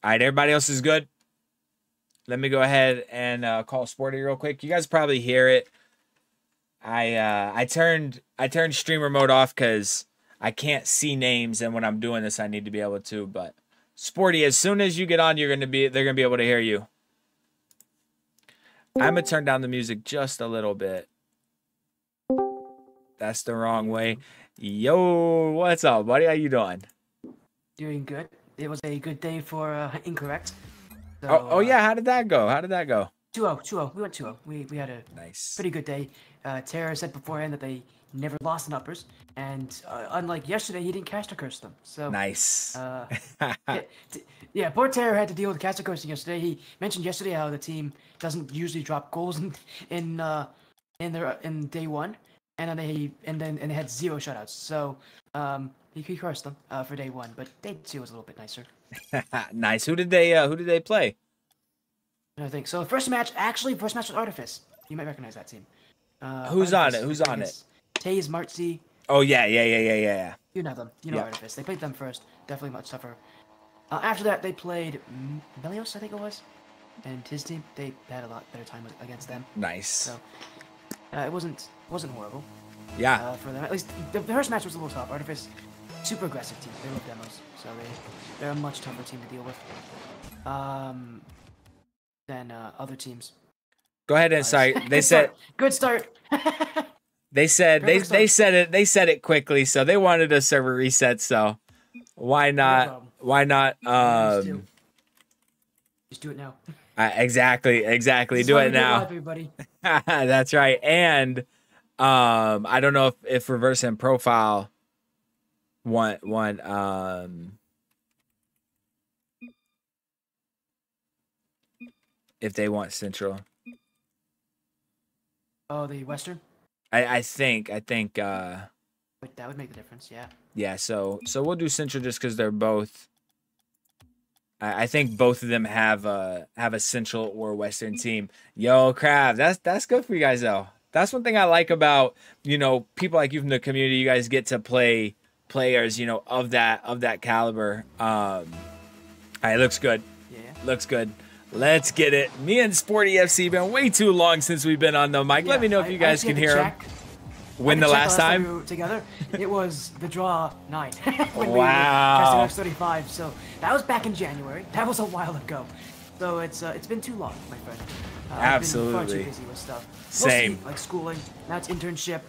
All right, everybody else is good. Let me go ahead and call Sporty real quick. You guys probably hear it. I turned streamer mode off because I can't see names, and when I'm doing this, I need to be able to. But Sporty, as soon as you get on, they're gonna be able to hear you. I'm gonna turn down the music just a little bit. That's the wrong way. Yo, what's up, buddy? How you doing? Doing good. It was a good day for Incorrect. So, oh yeah, how did that go? 2-0. We went 2-0. We had a nice, pretty good day. Tara said beforehand that they never lost in uppers, and unlike yesterday, he didn't caster curse them. So nice. Yeah, poor Tara had to deal with caster cursing yesterday. He mentioned yesterday how the team doesn't usually drop goals in day one, and then they had 0 shutouts. So he cursed them for day 1, but day 2 was a little bit nicer. Nice. Who did they play? I think so. First match was Artifice. You might recognize that team. Who's on it? Taze, Martzy. Oh yeah. You know them. You know Artifice. They played them first. Definitely much tougher. After that, they played Melios, I think it was, and his team. They had a lot better time against them. Nice. So it wasn't horrible. Yeah. For them, at least the first match was a little tough. Artifice, super aggressive team. They love demos, so they're a much tougher team to deal with. Than other teams. Go ahead and sorry. They said good start. They said it quickly, so they wanted a server reset. So why not? No, why not? Just do it now. Exactly. Do it now. Live, everybody. That's right. And I don't know if reverse and profile want if they want Central. Oh, the Western? I think Wait, that would make the difference, yeah. Yeah, so we'll do Central just because they're both. I think both of them have a Central or Western team. Yo, Crab, that's good for you guys though. That's one thing I like about people like you from the community. You guys get to play players of that caliber. It looks good. Yeah. Looks good. Let's get it. Me and Sporty FC been way too long since we've been on the mic. Let me know if you guys can hear him. When the last time we were together, it was the draw 9. when wow. We were 35. So that was back in January. That was a while ago. So it's been too long, my friend. Absolutely. I've been far too busy with stuff. Same. Mostly, like schooling. Now it's internship,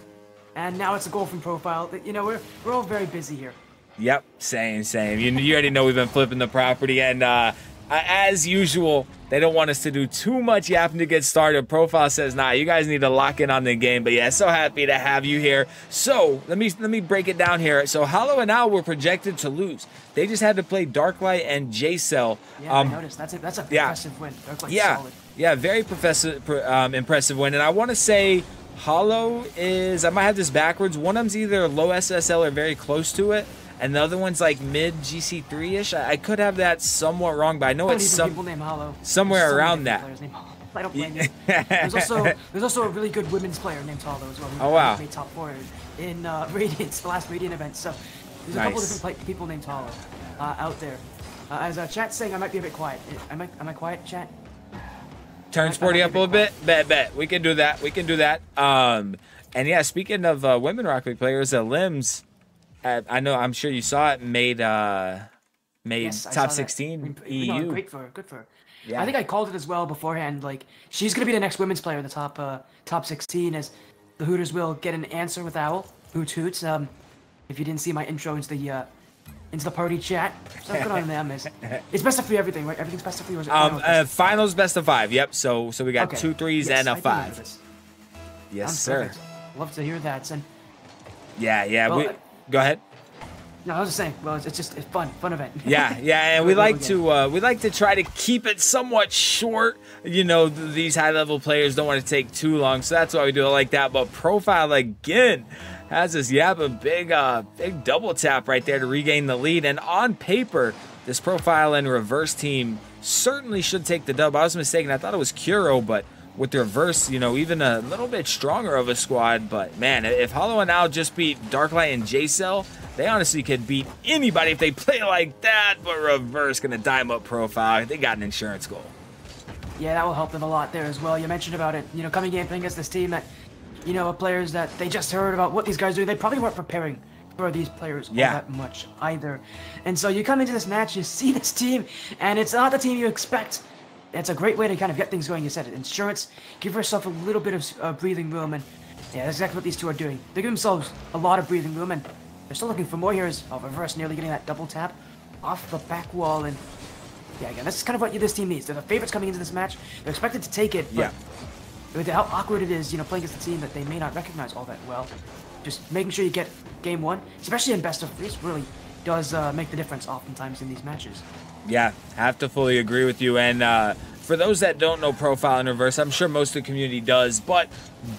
and now it's a goal from profile. We're all very busy here. Yep. Same. You already know we've been flipping the property and. As usual, they don't want us to do too much yapping to get started. Profile says, nah, you guys need to lock in on the game. But yeah, so happy to have you here. So let me break it down here. So Hollow and Owl were projected to lose. They just had to play Darklight and J-Cell. Yeah, I noticed. That's a impressive win. Darklight's solid. Yeah, very impressive win. And I want to say Hollow is, I might have this backwards. One of them's either low SSL or very close to it. And the other one's like mid GC3-ish. I could have that somewhat wrong, but I know it's people named Hollow. Somewhere around that. I don't blame you. There's also a really good women's player named Hollow as well. Oh wow! Made top 4 in Radiance, the last Radiant event. So there's a couple different people named Hollow out there. As chat's saying, I might be a bit quiet. Am I quiet, chat? Turn Sporty up a little bit. Bet. We can do that. And yeah, speaking of women Rocket League players, Limbs. I'm sure you saw it. Made yes, top 16 EU. No, good for her. Yeah. I think I called it as well beforehand. Like she's gonna be the next women's player in the top 16. As the Hooters will get an answer with Owl. Hoots. If you didn't see my intro into the party chat, so good on them. It's best of 3 everything, right? Everything's best of 3. Finals best of 5. Yep. So we got 2 3s and a 5. Yes, sir. Perfect. Love to hear that. And yeah. Well, Go ahead. No, I was just saying. Well, it's just a fun event. Yeah, and we like to try to keep it somewhat short. These high level players don't want to take too long, so that's why we do it like that. But Profile again has this a big double tap right there to regain the lead. And on paper, this Profile and reverse team certainly should take the dub. I was mistaken. I thought it was Kuro, but with the reverse, you know, even a little bit stronger of a squad. But man, if Hollow and Owl just beat Darklight and J-Cell, they honestly could beat anybody if they play like that. But reverse gonna dime up Profile. They got an insurance goal. Yeah, that will help them a lot there as well. You mentioned about it, you know, coming in playing against this team that, you know, players that they just heard about what these guys do. They probably weren't preparing for these players all that much either. And so you come into this match, you see this team, and it's not the team you expect. It's a great way to kind of get things going. You said it. Insurance, give yourself a little bit of breathing room, and yeah, that's exactly what these two are doing. They give themselves a lot of breathing room, and they're still looking for more here. Oh, reverse, nearly getting that double tap off the back wall, and yeah, again, that's kind of what this team needs. They're the favorites coming into this match. They're expected to take it, but with how awkward it is, you know, playing against a team that they may not recognize all that well, just making sure you get game one, especially in best of threes, really does make the difference oftentimes in these matches. Yeah, have to fully agree with you. And for those that don't know Profile and Reverse, I'm sure most of the community does, but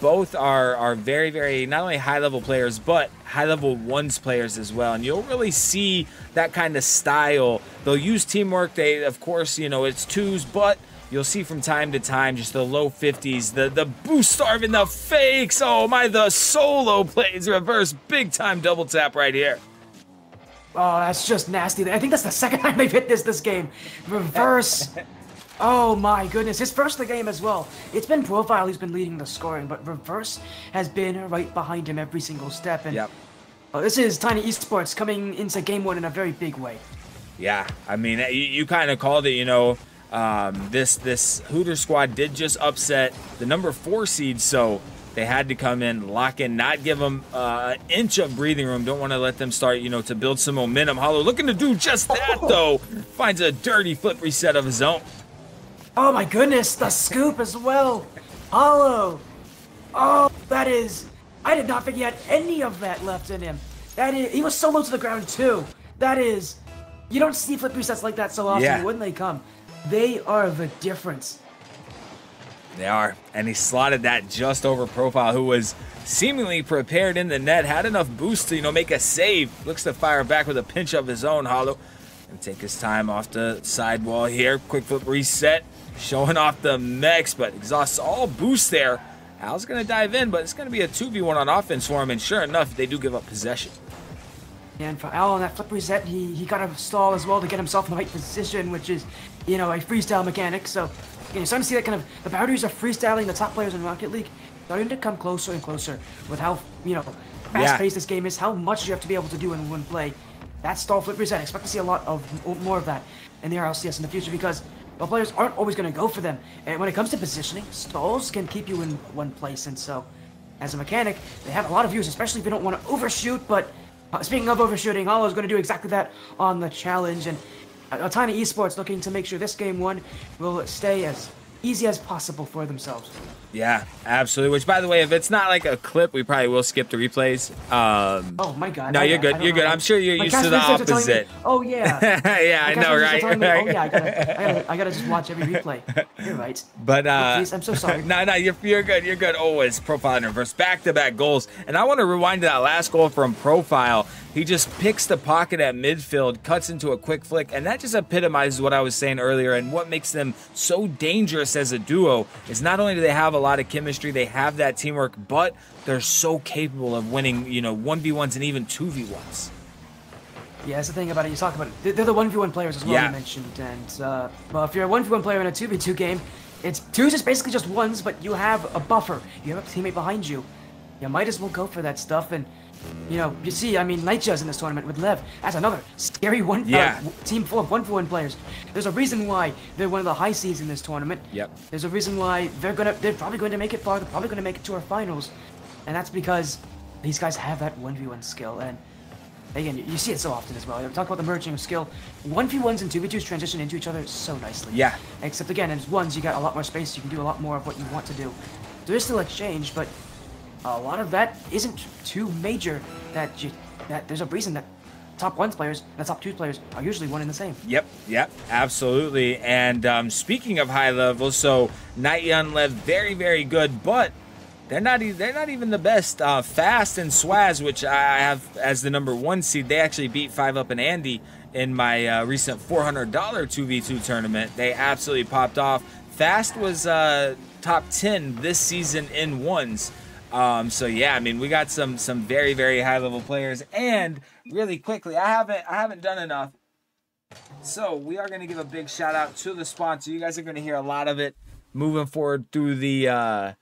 both are very, very, not only high-level players, but high-level ones players as well. And you'll really see that kind of style. They'll use teamwork. They, of course, you know, it's twos, but you'll see from time to time just the low 50s, the boost starving, the fakes. Oh my, the solo plays. Reverse, big-time double tap right here. Oh, that's just nasty. I think that's the second time they've hit this game. Reverse. Oh my goodness. His first of the game as well. It's been Profile who's been leading the scoring, but Reverse has been right behind him every single step. And this is Tiny Esports coming into game one in a very big way. Yeah, I mean, you kind of called it, you know. This Hooters squad did just upset the number 4 seed, so they had to come in, lock in, not give them an inch of breathing room. Don't want to let them start, you know, to build some momentum. Hollow looking to do just that, though. Finds a dirty flip reset of his own. Oh, my goodness. The scoop as well. Hollow. Oh, that is... I did not think he had any of that left in him. That is... He was so low to the ground, too. That is... You don't see flip resets like that so often when they come. They are the difference. They are. And he slotted that just over Profile, who was seemingly prepared in the net, had enough boost to, you know, make a save. Looks to fire back with a pinch of his own. Hollow and take his time off the sidewall here. Quick flip reset, showing off the mechs, but exhausts all boost there. Al's going to dive in, but it's going to be a 2v1 on offense for him, and sure enough, they do give up possession. And for Al on that flip reset, he got a stall as well to get himself in the right position, which is, you know, a freestyle mechanic. So you're starting to see that kind of, the boundaries of freestyling, the top players in Rocket League, starting to come closer and closer with how, you know, fast-paced this game is, how much you have to be able to do in one play. That stall flip reset, I expect to see a lot of more of that in the RLCS in the future, because the players aren't always going to go for them. And when it comes to positioning, stalls can keep you in one place. And so, as a mechanic, they have a lot of use, especially if you don't want to overshoot. But speaking of overshooting, Hollow is going to do exactly that on the challenge. And Tiny Esports looking to make sure this game one will stay as easy as possible for themselves. Yeah, absolutely. Which, by the way, if it's not like a clip, we probably will skip the replays. Oh my God! No, you're good. You're good. I'm sure you're used to the opposite. Me, oh yeah. Yeah, I know, right? Me, oh yeah, I gotta just watch every replay. You're right. But please, I'm so sorry. No, you're good. You're good. Always Profile and Reverse, back-to-back goals. And I want to rewind to that last goal from Profile. He just picks the pocket at midfield, cuts into a quick flick, and that just epitomizes what I was saying earlier. And what makes them so dangerous as a duo is not only do they have a lot of chemistry, they have that teamwork, but they're so capable of winning, you know, 1v1s and even 2v1s. Yeah, that's the thing about it. You talk about it. They're the 1v1 players as well, you mentioned. And, well, if you're a 1v1 player in a 2v2 game, it's twos is basically just ones, but you have a buffer. You have a teammate behind you. You might as well go for that stuff. And, you know, you see, I mean, Nightja's in this tournament with Lev. That's another scary team full of 1v1 players. There's a reason why they're one of the high seeds in this tournament. Yep. There's a reason why they're probably going to make it far. They're probably going to make it to our finals. And that's because these guys have that 1v1 skill. And again, you see it so often as well. We talk about the merging of skill. 1v1s and 2v2s transition into each other so nicely. Yeah. Except again, in ones, you got a lot more space. You can do a lot more of what you want to do. There is still exchange, but a lot of that isn't too major. That there's a reason that top ones players and the top twos players are usually one and the same. Yep, absolutely. And speaking of high levels, so Nightya and Lev, very, very good, but they're not even the best. Fast and Swaz, which I have as the number 1 seed, they actually beat 5UP and Andy in my recent $400 2v2 tournament. They absolutely popped off. Fast was top 10 this season in ones. So yeah, I mean, we got some very, very high level players. And really quickly, I haven't done enough. So we are going to give a big shout out to the sponsor. You guys are going to hear a lot of it moving forward through the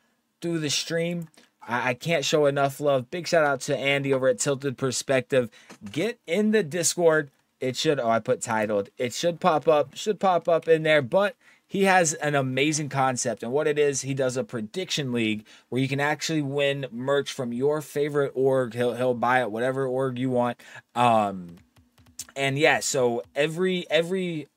stream. I can't show enough love. Big shout out to Andy over at Tilted Perspective. Get in the Discord. It should, I put titled. It should pop up in there, but he has an amazing concept. And what it is, he does a prediction league where you can actually win merch from your favorite org. He'll buy it, whatever org you want. And yeah, so every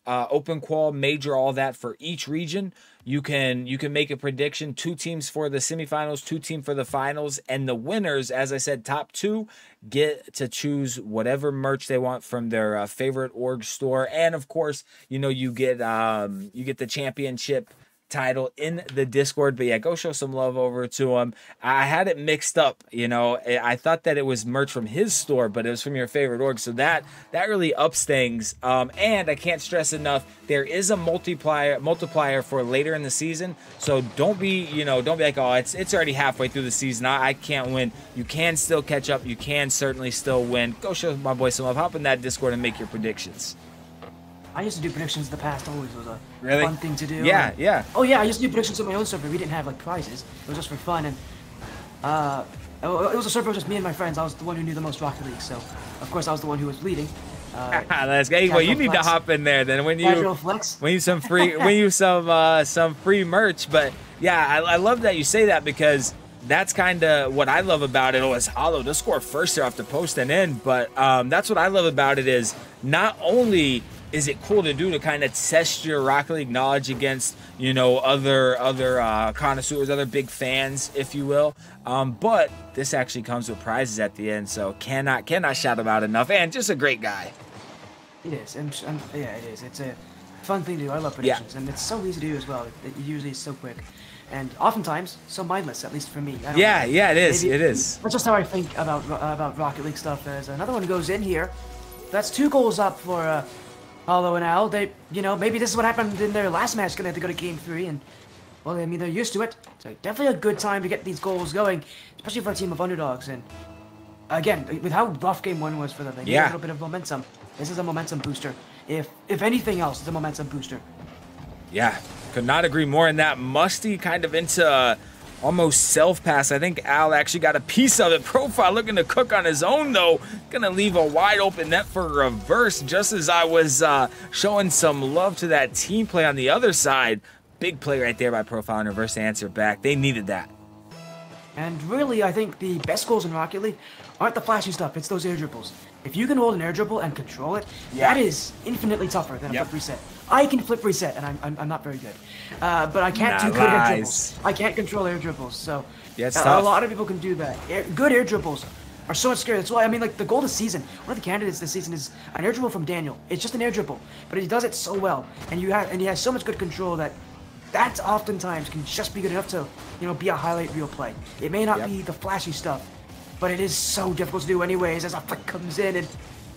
open qual, major, all that for each region, you can make a prediction. 2 teams for the semifinals, 2 teams for the finals, and the winners, as I said, top 2 get to choose whatever merch they want from their favorite org store. And of course, you know, you get the championship title in the Discord. But yeah, go show some love over to him. I had it mixed up, you know. I thought that it was merch from his store, but it was from your favorite org, so that really ups things. And I can't stress enough, there is a multiplier for later in the season, so don't be like, oh, it's already halfway through the season, I can't win. You can still catch up. You can certainly still win. Go show my boy some love. Hop in that Discord and make your predictions. I used to do predictions in the past. Always was a really fun thing to do. Yeah, yeah. Oh yeah, I used to do predictions on my own server. We didn't have like prizes. It was just for fun, and it was a server with just me and my friends. I was the one who knew the most Rocket League, so of course I was the one who was leading. Let's go. Well, you need to hop in there then when you some free merch. But yeah, I love that you say that, because that's kind of what I love about it. Oh, it's Hollow to score first there after posting in, but that's what I love about it, is not only is it cool to do to kind of test your Rocket League knowledge against, you know, other connoisseurs, other big fans, if you will. But this actually comes with prizes at the end, so cannot shout about enough. And just a great guy. It is, and yeah, it is. It's a fun thing to do. I love predictions, and it's so easy to do as well. It usually is so quick, and oftentimes so mindless. At least for me. Yeah, it is. It is. That's just how I think about Rocket League stuff. As another one goes in here, that's 2 goals up for Hollow and Al. They, you know, maybe this is what happened in their last match. Gonna have to go to Game 3, and well, I mean, they're used to it. So definitely a good time to get these goals going, especially for a team of underdogs. And again, with how rough Game 1 was for them, they need a little bit of momentum. This is a momentum booster. If anything else, it's a momentum booster. Yeah, could not agree more. In that Musty kind of into almost self-pass. I think Al actually got a piece of it. Profile looking to cook on his own, though. Gonna leave a wide open net for reverse, just as I was showing some love to that team play on the other side. Big play right there by Profile and reverse answer back. They needed that. And really, I think the best goals in Rocket League aren't the flashy stuff. It's those air dribbles. If you can hold an air dribble and control it, that is infinitely tougher than a flip reset. I can flip reset, and I'm not very good. But I can't do good air dribbles. I can't control air dribbles, so a lot of people can do that. Good air dribbles are so much scary. That's why, I mean, like, the goal this season, one of the candidates this season is an air dribble from Daniel. It's just an air dribble, but he does it so well, and he has so much good control that oftentimes can just be good enough to, you know, be a highlight reel play. It may not be the flashy stuff, but it is so difficult to do anyways, as a flick comes in, and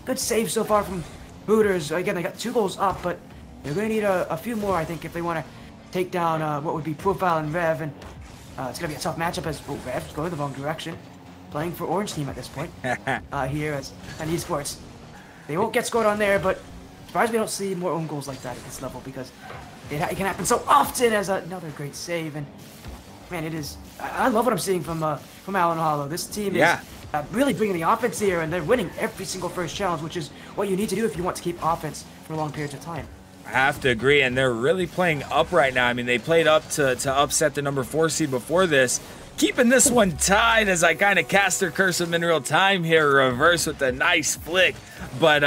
good save so far from Hooters. Again, they got 2 goals up, but they're going to need a few more, I think, if they want to take down what would be Profile and Rev, and it's going to be a tough matchup as Rev's going the wrong direction, playing for Orange Team at this point, here as an Esports. They won't get scored on there, but surprised we don't see more own goals like that at this level, because it can happen so often. As another great save, and man, it is. I love what I'm seeing from Alan Hollow. This team is really bringing the offense here, and they're winning every single first challenge, which is what you need to do if you want to keep offense for long periods of time. I have to agree, and they're really playing up right now. I mean, they played up to upset the number 4 seed before this. Keeping this one tied as I kind of cast their curse of in real time here. Reverse with a nice flick, but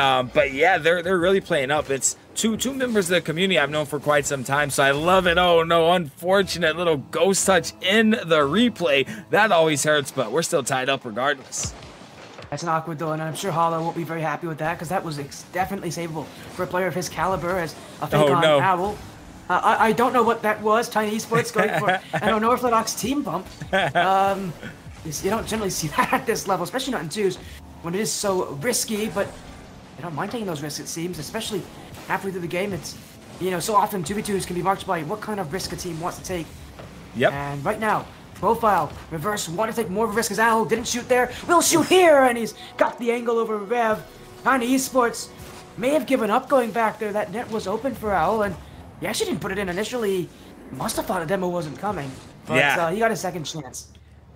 yeah, they're really playing up. It's two members of the community I've known for quite some time, so I love it. Oh no, unfortunate little ghost touch in the replay. That always hurts, but we're still tied up regardless. That's an awkward though, and I'm sure Hollow won't be very happy with that, because that was definitely savable for a player of his caliber as a fake on Owl. I don't know what that was. Tiny Esports going for an unorthodox team bump. You don't generally see that at this level, especially not in 2s, when it is so risky, but they don't mind taking those risks, it seems, especially halfway through the game. It's You know, so often 2v2s can be marked by what kind of risk a team wants to take. Yep. And right now, Profile, Reverse, want to take more of a risk as Al didn't shoot there. Will shoot here, and he's got the angle over Rev. Kinda Esports may have given up going back there. That net was open for Owl, and he actually didn't put it in initially. Must have thought a demo wasn't coming. But Yeah. he got a second chance.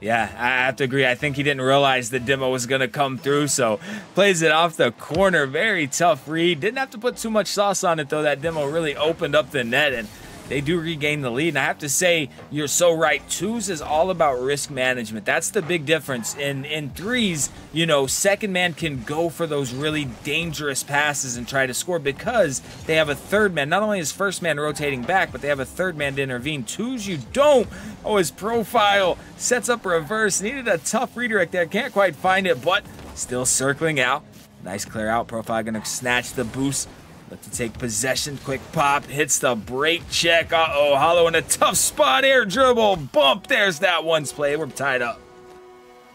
Yeah, I have to agree. I think he didn't realize the demo was going to come through, so plays it off the corner. Very tough read. Didn't have to put too much sauce on it, though. That demo really opened up the net, and they do regain the lead. And I have to say, you're so right. Twos is all about risk management. That's the big difference. In threes, you know, second man can go for those really dangerous passes and try to score because they have a third man. Not only is first man rotating back, but they have a third man to intervene. Twos, you don't. Oh, his Profile sets up reverse. Needed a tough redirect there. Can't quite find it, but still circling out. Nice clear out. Profile going to snatch the boost. Look to take possession. Quick pop. Hits the break check. Uh-oh. Hollow in a tough spot. Air dribble. Bump. There's that one's play. We're tied up.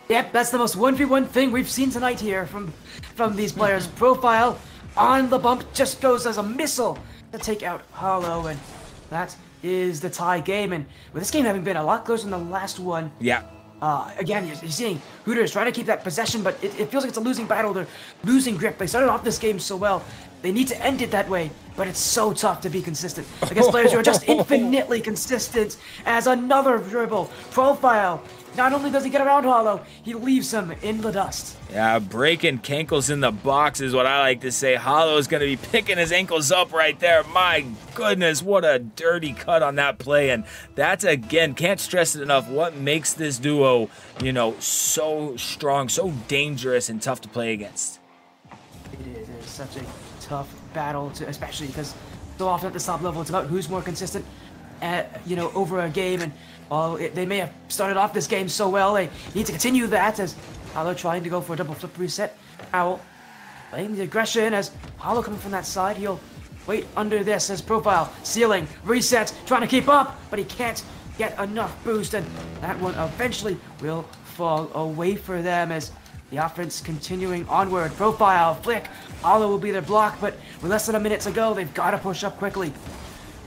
Yep, that's the most 1v1 thing we've seen tonight here from these players. Profile on the bump just goes as a missile to take out Hollow, and that is the tie game. And with this game having been a lot closer than the last one, Yeah. again, you're seeing Hooters trying to keep that possession, but it feels like it's a losing battle. They're losing grip. They started off this game so well. They need to end it that way, but it's so tough to be consistent against players who are just infinitely consistent. As another dribble, Profile, not only does he get around Hollow, he leaves him in the dust. Yeah, breaking cankles in the box is what I like to say. Hollow's going to be picking his ankles up right there. My goodness, what a dirty cut on that play. And that's, again, can't stress it enough, what makes this duo, you know, so strong, so dangerous and tough to play against. It is such a tough battle, especially because so often at the top level, it's about who's more consistent, you know, over a game. And while they may have started off this game so well, they need to continue that as Hollow trying to go for a double flip reset. Owl playing the aggression as Hollow coming from that side. He'll wait under this as Profile ceiling reset, trying to keep up, but he can't get enough boost, and that one eventually will fall away for them as the offense continuing onward. Profile flick, Hollow will be their block, but with less than a minute to go, they've got to push up quickly.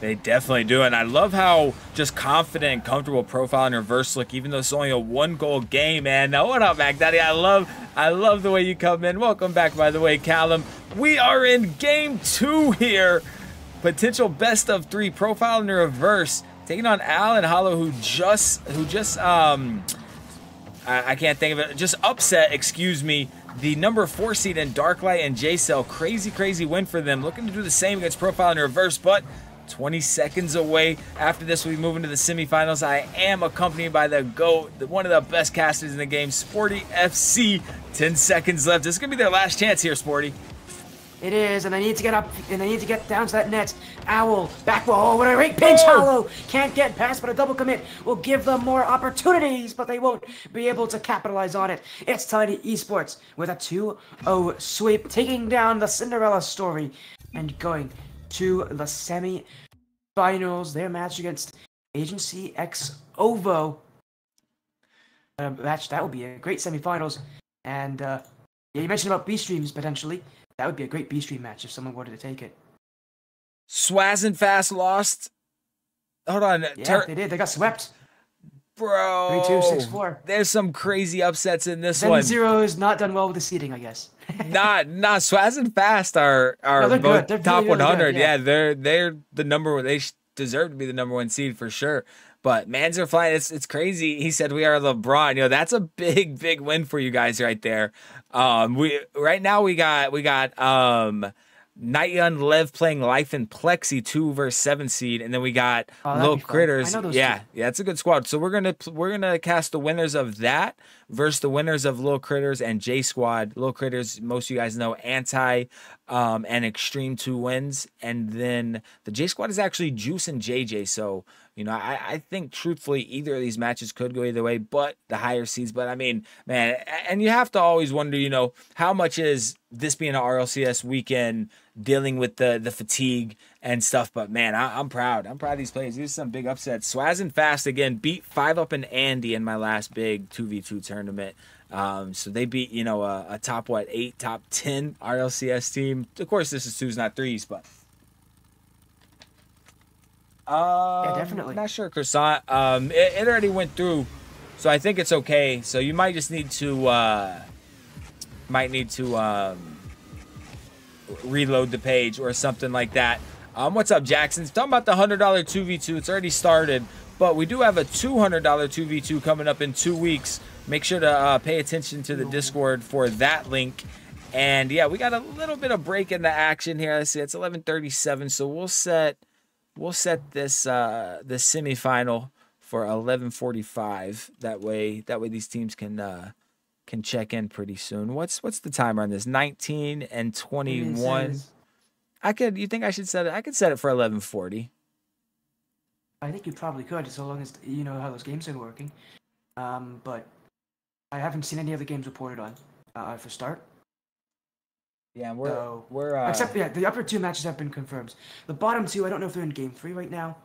They definitely do, and I love how just confident and comfortable Profile and reverse look, even though it's only a 1-goal game, man. Now, what up, Mac Daddy? I love the way you come in. Welcome back, by the way, Callum. We are in game 2 here. Potential best of 3. Profile and reverse taking on Al and Hollow, who just I can't think of it. Just upset, excuse me, the number 4 seed in Darklight and J-Cell. Crazy win for them. Looking to do the same against Profile and reverse, but 20 seconds away. After this, we move into the semifinals. I am accompanied by the GOAT, one of the best casters in the game, Sporty FC. 10 seconds left. This is going to be their last chance here, Sporty. It is, and they need to get up, and they need to get down to that net. Owl, back wall, what a great pinch, Hollow! Can't get past, but a double commit will give them more opportunities, but they won't be able to capitalize on it. It's Tiny Esports with a 2-0 sweep, taking down the Cinderella story and going to the semi-finals. Their match against Agency X OVO. Match, that would be a great semi-finals. And yeah, you mentioned about B streams potentially. That would be a great B-stream match if someone wanted to take it. Swaz and Fast lost. Hold on. Yeah, they did. They got swept. Bro. 3-2, 6-4. There's some crazy upsets in this one. ZenZer0 has not done well with the seeding, I guess. Not Swaz and Fast are no, both they're top really 100. good, yeah. They're the number one. They deserve to be the number 1 seed for sure. But Manzer flying, it's crazy. He said we are LeBron. You know, that's a big win for you guys right there. Right now we got Nightyan Lev playing Life and Plexi 2 versus 7 seed, and then we got Little Critters. Yeah, it's a good squad. So we're gonna cast the winners of that versus the winners of Little Critters and Jsquad. Little Critters, most of you guys know, Anti and Extreme 2 wins, and then the Jsquad is actually Juice and JJ. So you know, I think truthfully either of these matches could go either way, but the higher seeds. But I mean, man, and you have to always wonder, you know, how much is this being an RLCS weekend dealing with the fatigue and stuff. But man, I'm proud. I'm proud of these players. These are some big upsets. Swaz and Fast again beat 5up and Andy in my last big 2v2 tournament. So they beat, you know, a top 8, top 10 RLCS team. Of course, this is 2s, not 3s, but Yeah, definitely. Not sure, croissant. It already went through, so I think it's okay. So you might just need to reload the page or something like that. What's up, Jackson? It's talking about the $100 2v2. It's already started, but we do have a $200 2v2 coming up in 2 weeks. Make sure to pay attention to the Discord for that link. And yeah, we got a little bit of break in the action here. Let's see, it's 11:37, so we'll set this this semifinal for 11:45. That way these teams can check in pretty soon. What's the timer on this? 19 and 21. You think I should set it? I could set it for 11:40. I think you probably could, so long as you know how those games are working. But I haven't seen any other games reported on for start. Yeah, except the upper 2 matches have been confirmed. The bottom 2, I don't know if they're in game 3 right now.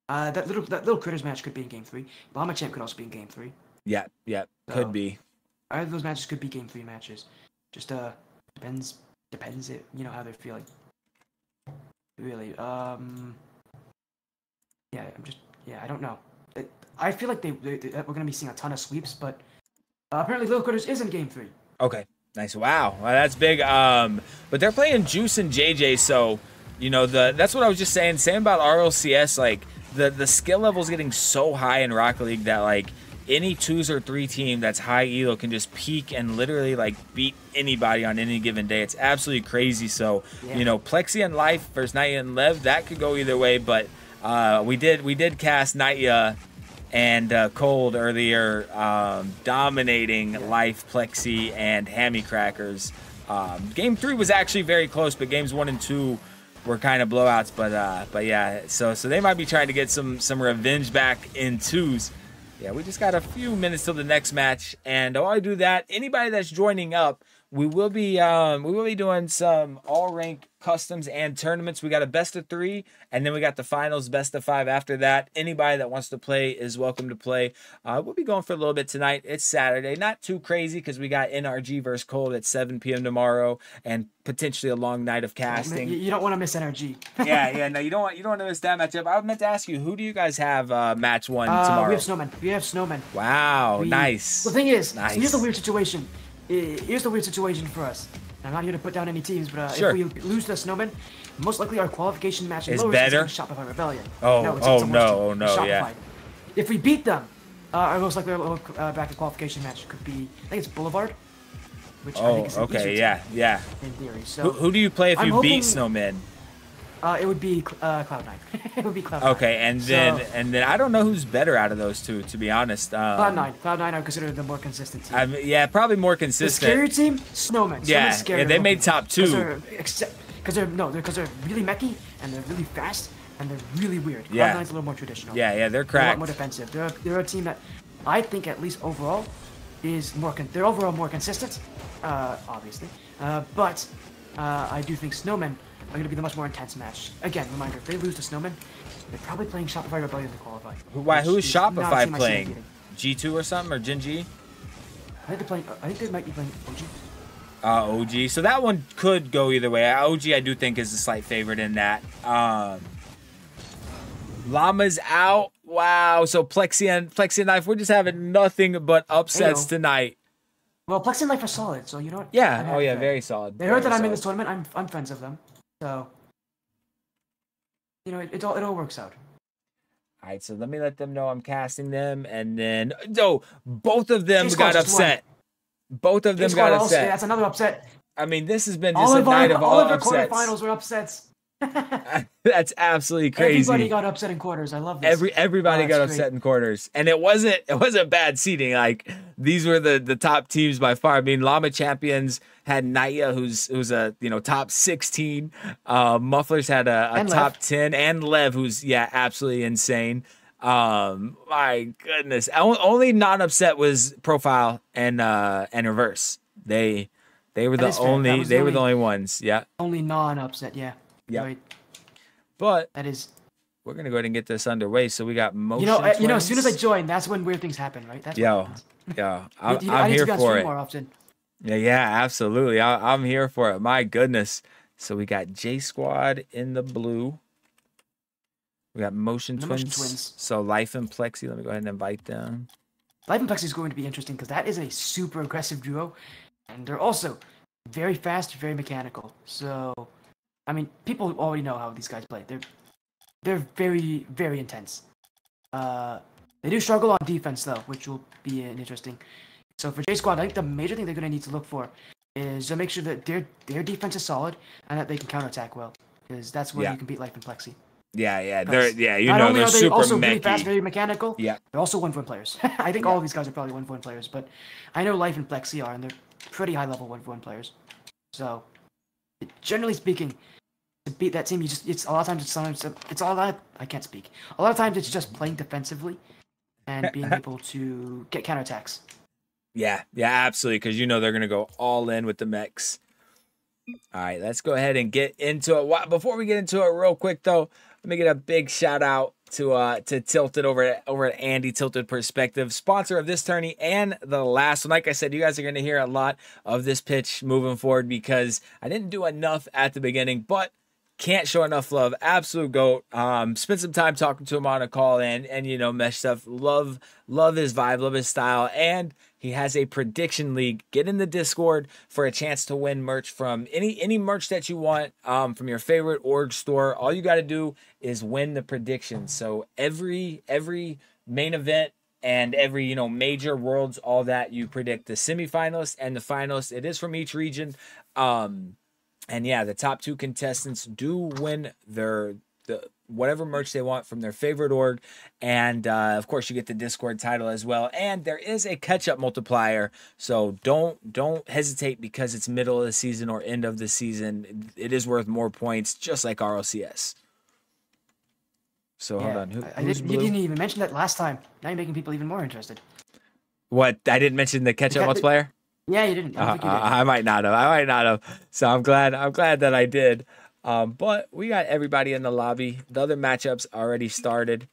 That little critters match could be in game 3. Llama Champ could also be in game 3. Yeah, could be. Either of those matches could be game 3 matches. Just depends it, how they're feeling. Really. I don't know. I feel like we're gonna be seeing a ton of sweeps, but apparently Little Critters is in game 3. Okay. Nice. Wow. Well, that's big. But they're playing Juice and JJ, so that's what I was just saying about RLCS. Like the skill level is getting so high in Rocket League that like any 2s or 3 team that's high elo can just peak and literally like beat anybody on any given day. It's absolutely crazy. So Plexi and Life versus Naya and Lev, that could go either way. But we did cast Naya and Cold earlier, dominating Life, Plexi, and Hammy Crackers. Game 3 was actually very close, but games 1 and 2 were kind of blowouts. But yeah, so they might be trying to get some revenge back in 2s. Yeah, we just got a few minutes till the next match, and while I do that, anybody that's joining up, we will be doing some all rank customs and tournaments. We got a best of 3, and then we got the finals best of 5 after that. Anybody that wants to play is welcome to play. We'll be going for a little bit tonight. It's Saturday, not too crazy because we got NRG versus Cold at 7 p.m. tomorrow, and potentially a long night of casting. You don't want to miss NRG. No, you don't want to miss that matchup. I meant to ask you, who do you guys have match 1 tomorrow? We have Snowmen. Wow, nice. The thing is, nice. Here's the weird situation. Here's the weird situation for us. I'm not here to put down any teams, but sure. If we lose the Snowmen, most likely our qualification match is better. Shopify Rebellion. Yeah. If we beat them, our most likely bracket qualification match could be, I think it's Boulevard. Which I think is okay, yeah. In theory, so who do you play if you beat Snowmen? It would be Cloud9. It would be Cloud9. Okay, and then I don't know who's better out of those two, to be honest. Cloud9. Cloud9 I consider the more consistent team. Yeah, probably more consistent. The scarier team, Snowmen. Yeah, they made top 2. Because they're really mechy and they're really fast and they're really weird. Yeah. Cloud9's a little more traditional. Yeah, they're They're a cracked. lot more defensive. They're a team that I think at least overall is more they're overall more consistent, obviously. But I do think Snowmen are going to be the much more intense match. Again, reminder, if they lose to Snowmen, they're probably playing Shopify Rebellion to qualify. Who is Shopify playing? G2 or something, or Gen G? I think they might be playing OG. OG. So that one could go either way. OG, I do think, is a slight favorite in that. Llama's out. Wow. So Plexi and Knife, we're just having nothing but upsets tonight. Well, Plexi and Life are solid, so you know what? Yeah. Oh yeah, very solid. They heard that I'm in this tournament. I'm friends of them, so it all works out. All right, so let me let them know I'm casting them, and then both of them got upset. Both of them got upset. Yeah, that's another upset. I mean, this has been just a night of all upsets. All of our quarterfinals were upsets. That's absolutely crazy. Everybody got upset in quarters. I love this. Everybody got upset in quarters, and it wasn't bad seeding. Like, these were the top teams by far. I mean, Llama Champions had Naya, who's a top 16. Mufflers had a top 10, and Lev, who's absolutely insane. My goodness, only non upset was Profile and Reverse. They were the only ones. Yeah. Only non upset. Yeah. Yeah. Right. But that is. We're gonna go ahead and get this underway. So we got motion. As soon as I join, that's when weird things happen, right? That's I'm here for it. More often. Yeah, absolutely. I'm here for it. My goodness. So we got Jsquad in the blue. We got Motion The Twins. Motion Twins. So Life and Plexi. Let me go ahead and invite them. Life and Plexi is going to be interesting because that is a super aggressive duo, and they're also very fast, very mechanical. So, I mean, people already know how these guys play. They're very, very intense. They do struggle on defense though, which will be interesting. So for Jsquad, I think the major thing they're going to need to look for is to make sure that their defense is solid and that they can counterattack well, because that's where you can beat Life and Plexi. Yeah, they're they're super also mechy. really fast, very mechanical. Yeah, they're also 1v1 players. I think all of these guys are probably 1v1 players, but I know Life and Plexi are, and they're pretty high level 1v1 players. So, generally speaking, to beat that team, it's a lot of times I can't speak. A lot of times it's just playing defensively and being able to get counterattacks. Yeah, absolutely, because they're gonna go all in with the mechs. All right, let's go ahead and get into it. Before we get into it, real quick though, let me get a big shout out to Tilted over at Andy Tilted Perspective, sponsor of this tourney and the last one. Like I said, you guys are going to hear a lot of this pitch moving forward because I didn't do enough at the beginning, but can't show enough love. Absolute GOAT. Spent some time talking to him on a call and mesh stuff. Love his vibe, love his style, and he has a prediction league. Get in the Discord for a chance to win merch from any merch that you want from your favorite org store. All you got to do is win the predictions. So every main event and every major worlds, all that, you predict the semifinalists and the finalists. It is from each region. And yeah, the top 2 contestants do win the whatever merch they want from their favorite org. And of course, you get the Discord title as well. And there is a catch-up multiplier. So don't hesitate because it's middle of the season or end of the season. It is worth more points, just like RLCS. So hold on. You didn't even mention that last time. Now you're making people even more interested. What? I didn't mention the catch-up multiplier? Yeah, you didn't. I don't think you did. I might not have. So I'm glad that I did. But we got everybody in the lobby. The other matchups already started.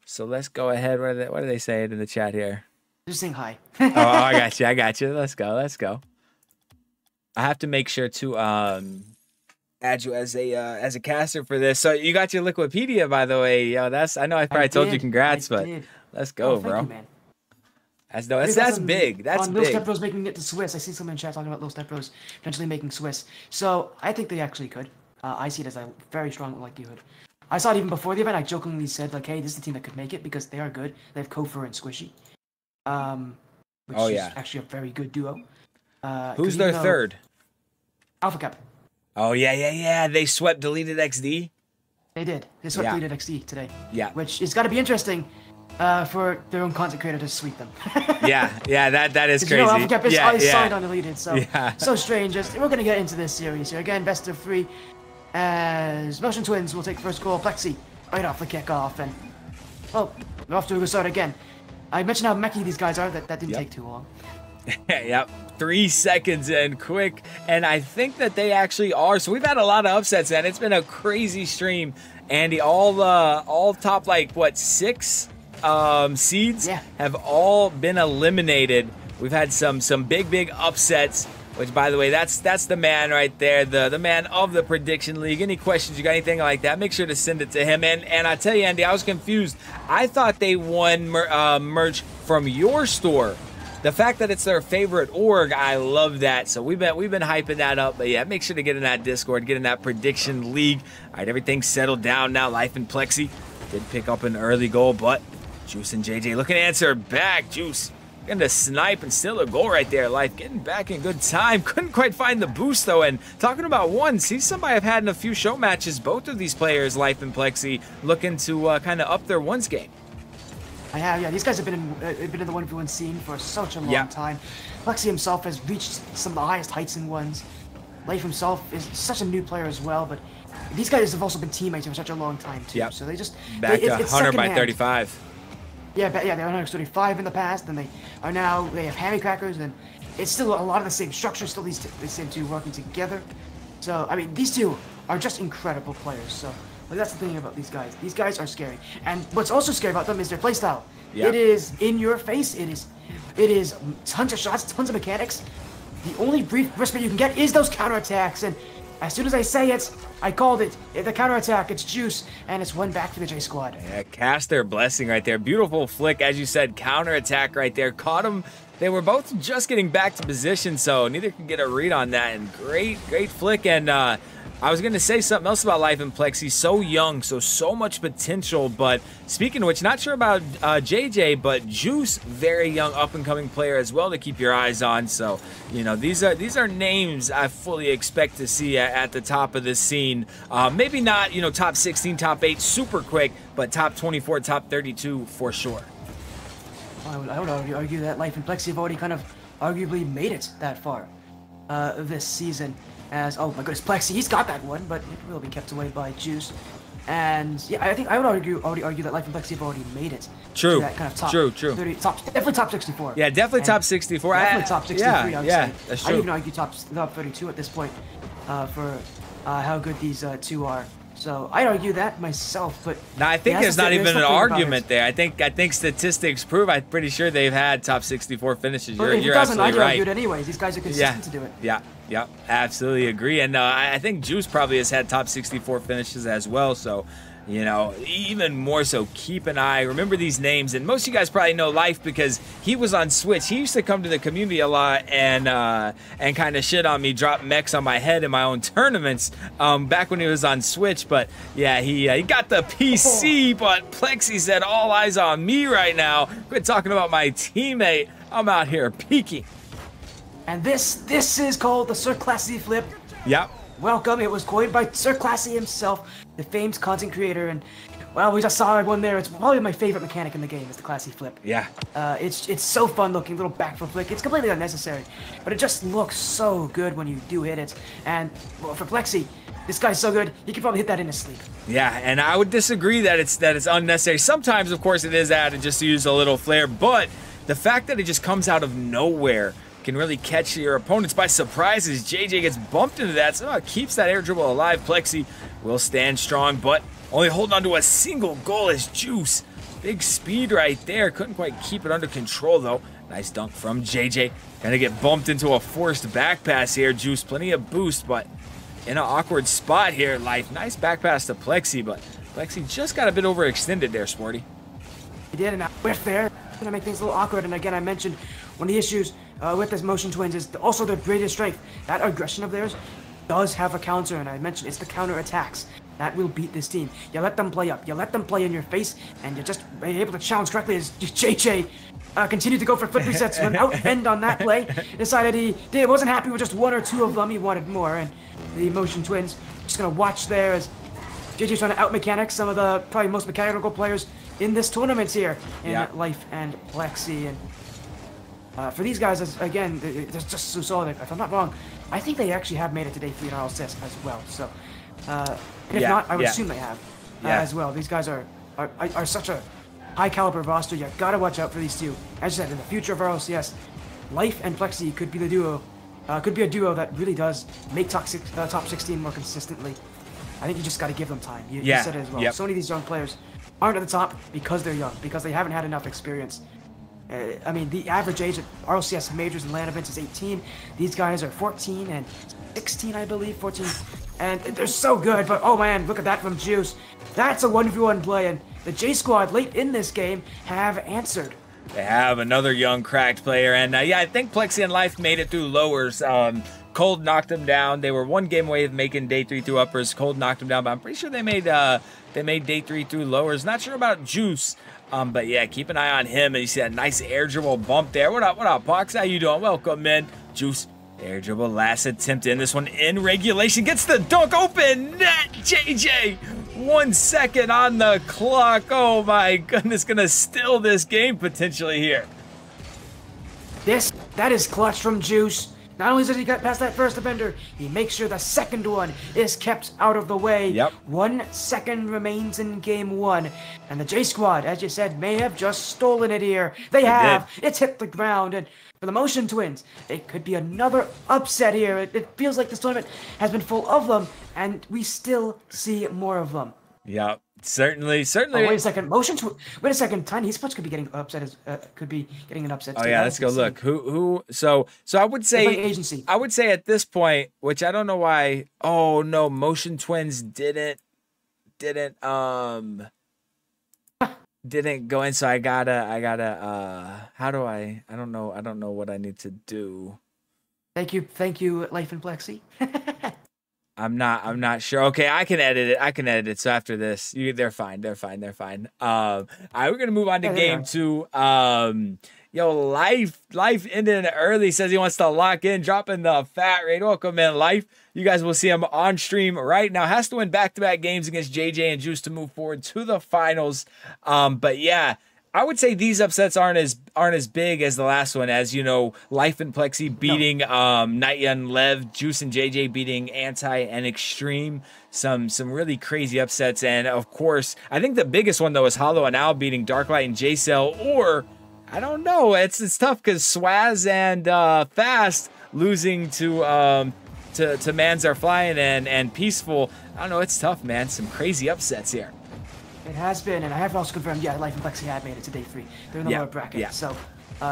So let's go ahead. What are they saying in the chat here? Just saying hi. I got you. Let's go. I have to make sure to add you as a caster for this. So you got your Liquipedia, by the way. Yo, I know I probably told you congrats, but let's go, bro. You, man. That's big. That's big. Lil Step Bros making it to Swiss. I see someone in chat talking about Lil Step Bros potentially making Swiss. So I think they actually could. I see it as a very strong likelihood. I saw it even before the event. I jokingly said like, "Hey, this is the team that could make it because they are good. They have Kofor and Squishy, which is actually a very good duo." Who's their third? Alpha Cup. Oh yeah. They swept Deleted XD. They did. They swept Deleted XD today. Yeah. Which is got to be interesting. For their own content creator to sweep them. yeah, that is crazy. Alpha Cap is signed on Deleted, so so strange. We're gonna get into this series here again. Best of 3, as Motion Twins will take first goal. Plexi right off the kickoff, and we're off to a good start again. I mentioned how mechy these guys are. That didn't take too long. Yep, 3 seconds in, quick, and I think that they actually are. So we've had a lot of upsets, and it's been a crazy stream. Andy, all top 6 seeds have all been eliminated. We've had some big upsets, which, by the way, that's the man right there, the man of the prediction league. Any questions, you got anything like that, make sure to send it to him. And I tell you, Andy, I was confused. I thought they won merch from your store. The fact that it's their favorite org, I love that. So we've been hyping that up. But yeah, make sure to get in that Discord, get in that prediction league. All right, everything's settled down now. Life and Plexi did pick up an early goal, but Juice and JJ looking to answer back. Juice getting to snipe and still a goal right there. Life getting back in good time. Couldn't quite find the boost though. And talking about ones, he's somebody I've had in a few show matches. Both of these players, Life and Plexi, looking to kind of up their ones game. I have, yeah. These guys have been in the 1v1 scene for such a long time. Plexi himself has reached some of the highest heights in ones. Life himself is such a new player as well, but these guys have also been teammates for such a long time too. So they just back to Hunter by 35. Yeah, they were 135 in the past, and they have hammy crackers, and it's still a lot of the same structure, still the same two working together. So I mean, these two are just incredible players. So that's the thing about these guys. These guys are scary, and what's also scary about them is their playstyle. It is in your face. It is tons of shots, tons of mechanics. The only brief respite you can get is those counterattacks, and As soon as I say it, I called it. The counterattack, it's Juice, and it's one back for the Jsquad. Yeah, cast their blessing right there. Beautiful flick, as you said, counterattack right there. Caught them. They were both just getting back to position, so neither could get a read on that. And great flick. And I was going to say something else about Life and Plexi. So young, so much potential. But speaking of which, not sure about JJ, but Juice, very young, up-and-coming player as well to keep your eyes on. So, you know, these are names I fully expect to see at the top of this scene. Maybe not, you know, top 16, top 8 super quick, but top 24, top 32 for sure. I would argue that Life and Plexi have already kind of arguably made it that far this season. As, oh my goodness, Plexi, he's got that one, but it will be kept away by Juice. And yeah, I think I would already argue that Life and Plexi have already made it. True. To that kind of top 30, definitely top 64. Yeah, definitely top 64. Definitely top 63. I would say. That's true. I even argue top 32 at this point for how good these two are. So I'd argue that myself, but no, I think there's not even an argument there. I think statistics prove. I'm pretty sure they've had top 64 finishes. You're absolutely right. I'd argue it anyways. These guys are consistent to do it. Yeah, absolutely agree. And I think Juice probably has had top 64 finishes as well. So, you know, even more so, keep an eye. Remember these names, and most of you guys probably know Life because he was on Switch. He used to come to the community a lot and kind of shit on me, drop mechs on my head in my own tournaments back when he was on Switch. But yeah, he got the PC, but Plexi said all eyes on me right now. Quit talking about my teammate. I'm out here peeking. And this is called the ZenZer0xTilted flip. Yep. Welcome. It was coined by ZenZer0xTilted himself, the famed content creator, and well, we just saw one there. It's probably my favorite mechanic in the game is the classy flip. Yeah. It's so fun looking, little backflip flick. It's completely unnecessary, but it just looks so good when you do hit it. And well, for Plexi, this guy's so good, he could probably hit that in his sleep. Yeah, and I would disagree that it's unnecessary. Sometimes, of course, it is added just to use a little flair, but the fact that it just comes out of nowhere can really catch your opponents by surprise as JJ gets bumped into that, so it keeps that air dribble alive. Plexi will stand strong, but only holding on to a single goal as Juice. Big speed right there. Couldn't quite keep it under control, though. Nice dunk from JJ. Gonna get bumped into a forced back pass here. Juice, plenty of boost, but in an awkward spot here. Life, nice back pass to Plexi, but Plexi just got a bit overextended there, Sporty. He did, and I whiffed there. Gonna make things a little awkward, and again, I mentioned one of the issues with this Motion Twins is also their greatest strength. That aggression of theirs does have a counter, and I mentioned it's the counter attacks that will beat this team. You let them play up, you let them play in your face, and you're just able to challenge correctly as JJ continued to go for flip resets, went out end on that play, decided he wasn't happy with just one or two of them, he wanted more, and the Motion Twins just gonna watch there as JJ's trying to out-mechanic some of the probably most mechanical players in this tournament here in Life and Plexi. And for these guys, again, they're just so solid. If I'm not wrong, I think they actually have made it to day 3 in RLCS as well. So, if not, I would assume they have as well. These guys are such a high caliber roster. You gotta watch out for these two. As you said, in the future of RLCS, Life and Plexi could be the duo. Could be a duo that really does make top 16 more consistently. I think you just got to give them time. You said it as well. So many of these young players aren't at the top because they're young, because they haven't had enough experience. I mean, the average age at RLCS majors and LAN events is 18. These guys are 14 and 16, I believe, 14. And they're so good, but oh man, look at that from Juice. That's a 1v1 play, and the Jsquad late in this game have answered. They have another young cracked player, and yeah, I think Plexi and Life made it through lowers. Cold knocked them down. They were one game away of making day 3 through uppers. Cold knocked them down, but I'm pretty sure they made day 3 through lowers. Not sure about Juice, but yeah, keep an eye on him. And you see that nice air dribble bump there. What up, Pox? How you doing? Welcome, man. Juice, air dribble, last attempt in this one in regulation. Gets the dunk, open net. JJ, 1 second on the clock. Oh my goodness, gonna steal this game potentially here. That is clutch from Juice. Not only does he get past that first defender, he makes sure the second one is kept out of the way. 1 second remains in game 1. And the Jsquad, as you said, may have just stolen it here. They have. It's hit the ground. And for the Motion Twins, it could be another upset here. It feels like this tournament has been full of them, and we still see more of them. Yep. Certainly. Oh, wait a second. Wait a second. Tiny Esports could be getting upset. Could be getting an upset. Oh Too. yeah, That let's is go insane. look. Who so I would They're playing say agency. at this point, which I don't know why. Oh no, Motion Twins didn't didn't go in, so I gotta how do I don't know what I need to do. Thank you, Life and Plexi. I'm not sure. Okay, I can edit it. So after this, they're fine. All right, we're gonna move on to Yeah, game 2. Yo, life ended early. Says he wants to lock in, dropping the fat rate. Welcome in, Life. You guys will see him on stream right now. Has to win back-to-back games against JJ and Juice to move forward to the finals. But yeah, I would say these upsets aren't as big as the last one, as you know, Life and Plexi beating Nightya and Lev, Juice and JJ beating Anti and Extreme. Some really crazy upsets, and of course, I think the biggest one though is Hollow and Al beating Darklight and J-Cell, or I don't know, it's tough because Swaz and Fast losing to Mans Are Flying and Peaceful. I don't know, it's tough, man. Some crazy upsets here. It has been, and I have also confirmed, yeah, Life and Plexi have made it to day 3. They're in the lower bracket, so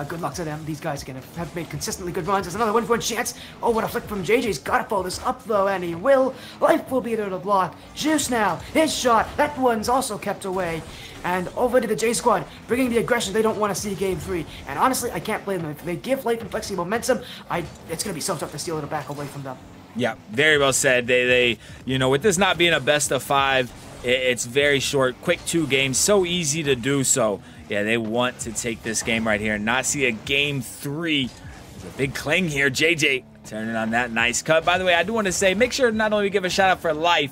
good luck to them. These guys again have made consistently good runs. There's another 1-for-1 chance. Oh, what a flick from JJ's got to follow this up though, and he will. Life will be there to block. Juice now, his shot. That one's also kept away. And over to the Jsquad, bringing the aggression they don't want to see game 3. And honestly, I can't blame them. If they give Life and Plexi momentum, it's going to be so tough to steal it back away from them. Yeah, very well said. They you know, with this not being a best of 5, it's very short, quick 2 games, so easy to do so. Yeah, they want to take this game right here and not see a game 3. There's a big cling here. JJ turning on that nice cut. By the way, I do want to say, make sure not only to give a shout out for Life,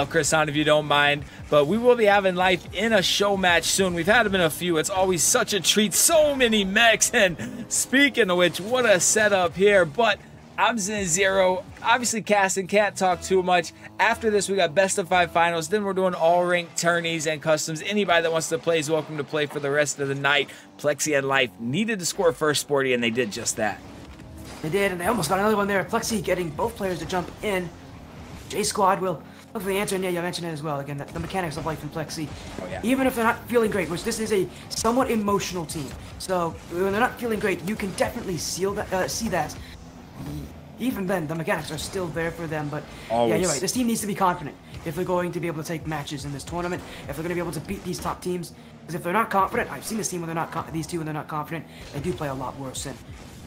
Chris, if you don't mind, but we will be having Life in a show match soon. We've had him in a few. It's always such a treat. So many mechs, and speaking of which, what a setup here. But I'm ZenZer0. Obviously, casting, can't talk too much. After this, we got best of 5 finals. Then we're doing all ranked tourneys and customs. Anybody that wants to play is welcome to play for the rest of the night. Plexi and Life needed to score first, Sporty, and they did just that. They did, and they almost got another one there. Plexi getting both players to jump in. Jsquad will look for the answer, and yeah, you mentioned it as well. Again, the mechanics of Life and Plexi. Oh, yeah. Even if they're not feeling great, which this is a somewhat emotional team. So when they're not feeling great, you can definitely see that. Even then, the mechanics are still there for them, but always. Yeah, you're right. This team needs to be confident if they're going to be able to take matches in this tournament, if they're going to be able to beat these top teams. Because if they're not confident, I've seen this team when they're not these two when they're not confident, they do play a lot worse. And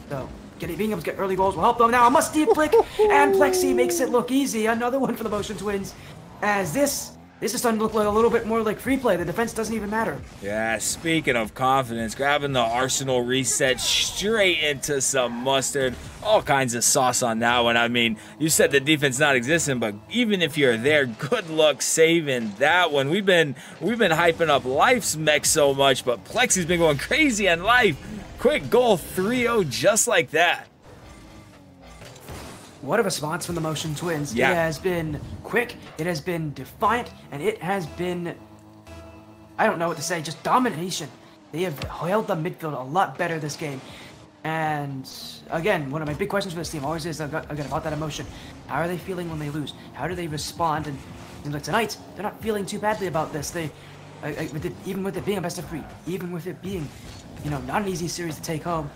so being able to get early goals will help them. Now a must-deep flick, and Plexi makes it look easy. Another one for the Motion Twins, as this is starting to look like a little bit more like free play. The defense doesn't even matter. Yeah, speaking of confidence, grabbing the Arsenal reset straight into some mustard. All kinds of sauce on that one. I mean, you said the defense not existent, but even if you're there, good luck saving that one. We've been hyping up Life's mech so much, but Plexi's been going crazy on Life. Quick goal, 3-0, just like that. What a response from the Motion Twins. Yeah. It has been quick, it has been defiant, and it has been, I don't know what to say, just domination. They have held the midfield a lot better this game. And again, one of my big questions for this team always is, again, about that emotion. How are they feeling when they lose? How do they respond? And it seems like tonight, they're not feeling too badly about this. They, even with it being a best of 3, even with it being, you know, not an easy series to take home,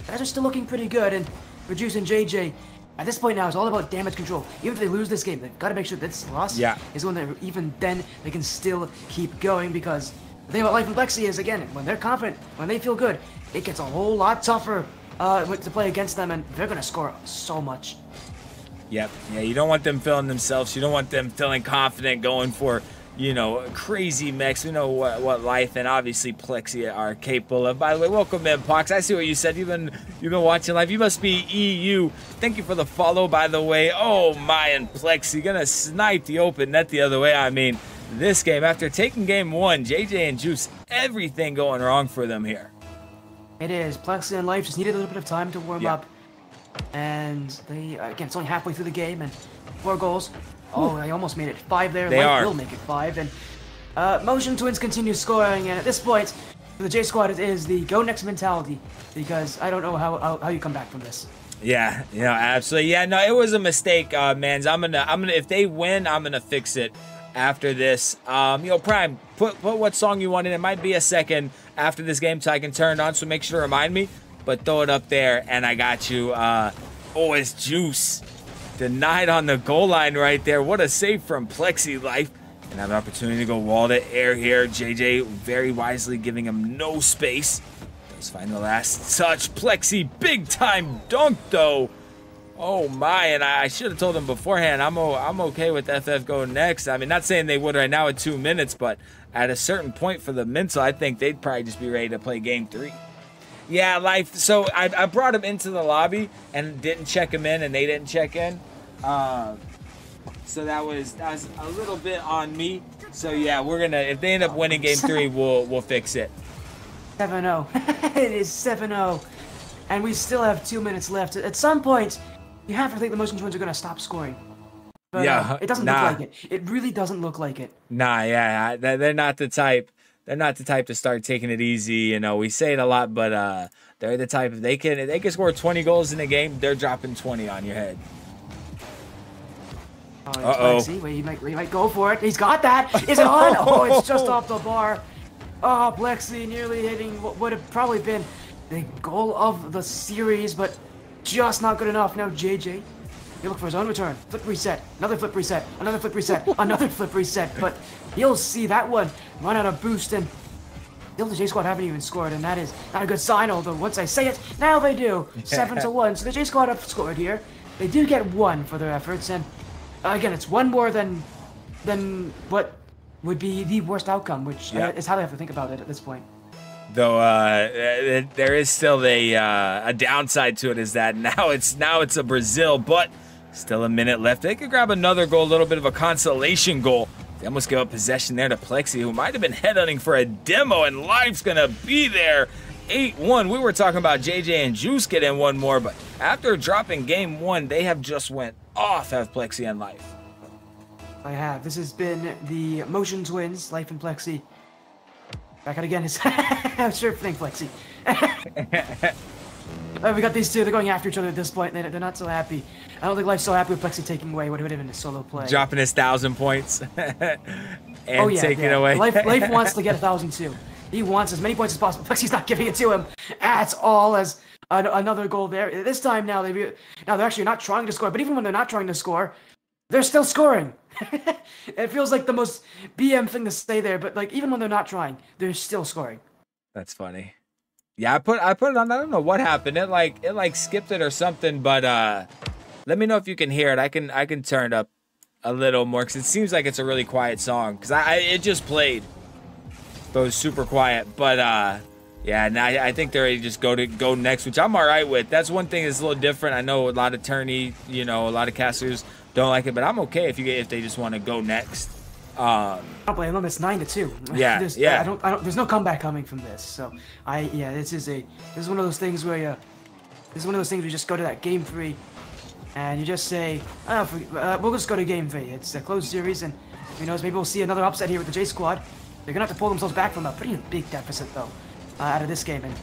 guys are still looking pretty good. And for Juice and JJ, at this point now, it's all about damage control. Even if they lose this game, they've got to make sure that this loss is one that even then they can still keep going, because the thing about Life and Plexi is, again, when they're confident, when they feel good, it gets a whole lot tougher to play against them, and they're going to score so much. Yep. Yeah, you don't want them feeling themselves. You don't want them feeling confident going for, you know, crazy mechs. We know what Life and obviously Plexi are capable of. By the way, welcome in, Pox. I see what you said. You've been watching Live. You must be EU. Thank you for the follow, by the way. Oh my, and Plexi gonna snipe the open net the other way. I mean, this game, after taking game 1, JJ and Juice, everything going wrong for them here. It is. Plexi and Life just needed a little bit of time to warm up. And they, again, it's only halfway through the game, and 4 goals. Oh, they almost made it 5 there. Life will make it 5. And Motion Twins continue scoring, and at this point, for the Jsquad, it is the go next mentality, because I don't know how you come back from this. Yeah, you know, absolutely. Yeah, no, it was a mistake, mans. I'm gonna if they win, I'm gonna fix it after this. Prime, put what song you want in. It might be a second after this game so I can turn it on, so make sure to remind me. But throw it up there, and I got you. Oh, it's Juice. Denied on the goal line right there. What a save from Plexi Life. And have an opportunity to go wall to air here. JJ very wisely giving him no space. Let's find the last touch. Plexi, big time dunk though. Oh my, and I should have told him beforehand, I'm okay with FF going next. I mean, not saying they would right now at 2 minutes, but at a certain point for the mental, I think they'd probably just be ready to play game 3. Yeah, Life. So I brought him into the lobby and didn't check him in, and they didn't check in. So that was a little bit on me. So yeah, we're gonna, if they end up winning game 3, we'll fix it. 7-0. It is 7-0, and we still have 2 minutes left. At some point, you have to think the Motion Twins are gonna stop scoring. But, yeah, it doesn't look like it. It really doesn't look like it. Nah, yeah, they're not the type. They're not the type to start taking it easy. We say it a lot, but they're the type, if they can score 20 goals in a game, they're dropping 20 on your head. Plexi, he might go for it. He's got that. Is it on? Oh, it's just off the bar. Oh, Plexi nearly hitting what would have probably been the goal of the series, but just not good enough. Now JJ, he look for his own return. Flip reset. Another flip reset. Another flip reset. Another flip reset. But he'll see that one run out of boost, and still the Jsquad haven't even scored, and that is not a good sign. Although once I say it, now they do. 7-1. So the Jsquad have scored here. They do get 1 for their efforts, and again, it's 1 more than what would be the worst outcome, which is how they have to think about it at this point. Though there is still a downside to it, is that now it's a Brazil, but still a minute left. They could grab another goal, a little bit of a consolation goal. They almost give up possession there to Plexi, who might have been headhunting for a demo, and Life's gonna be there. 8-1. We were talking about JJ and Juice getting 1 more, but after dropping game 1, they have just went off, have Plexi and Life. I have. This has been the Motion Twins, Life and Plexi. Back out again. I'm sure thing, Plexi. We got these two. They're going after each other at this point. They're not so happy. I don't think Life's so happy with Plexi taking away what would have been a solo play. Dropping his 1,000 points and taking it away. Life wants to get 1,000 too. He wants as many points as possible. Plexi's not giving it to him at all. As another goal there. This time now they're actually not trying to score. But even when they're not trying to score, they're still scoring. It feels like the most BM thing to say there, but like even when they're not trying, they're still scoring. That's funny. Yeah, I put it on. I don't know what happened. It like skipped it or something. But let me know if you can hear it. I can turn it up a little more because it seems like it's a really quiet song. Because it just played, but it was super quiet. But yeah, now I think they're ready to just go next, which I'm all right with. That's one thing that's a little different. I know a lot of tourney, a lot of casters don't like it, but I'm okay if they just want to go next. I don't blame them. It's 9-2. Yeah, There's no comeback coming from this. So this is one of those things where we just go to that game 3, and you just say, we'll just go to game 3. It's a closed series, and who knows, maybe we'll see another upset here with the Jsquad. They're gonna have to pull themselves back from a pretty big deficit though, out of this game. And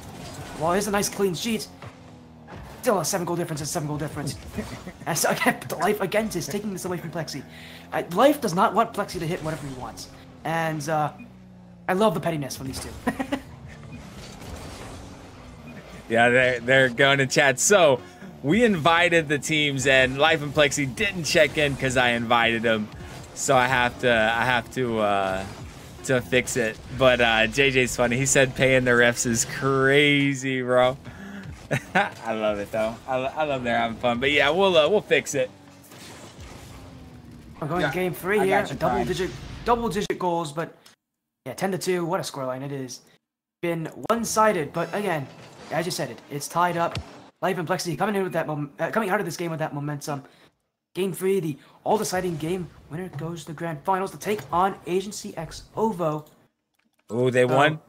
while it's a nice clean sheet, still a 7-goal difference. It's a 7-goal difference. And so again, Life again is taking this away from Plexi. Life does not want Plexi to hit whatever he wants, and I love the pettiness from these two. Yeah, they're going to chat. So we invited the teams, and Life and Plexi didn't check in because I invited them. So I have to fix it. But JJ's funny. He said paying the refs is crazy, bro. I love it though. I love they're having fun. But yeah, we'll fix it. We're going to game 3 here. Double digit goals, but yeah, 10-2. What a scoreline it is. Been one-sided, but again, as you said, it's tied up. Life and Plexi coming out of this game with that momentum. Game 3, the all-deciding game. Winner goes to the grand finals to take on Agency X OVO. Oh, they won.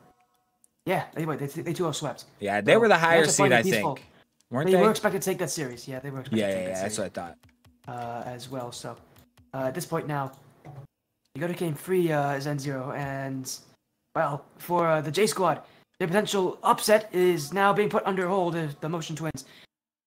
Yeah, they 2-0 swept. Yeah, they were the higher seed, I think. Weren't they? They were expected to take that series. Yeah, they were expected to take that series. That's what I thought. As well, so at this point now, you go to game 3, ZenZer0, and well, for the Jsquad, their potential upset is now being put under hold. The Motion Twins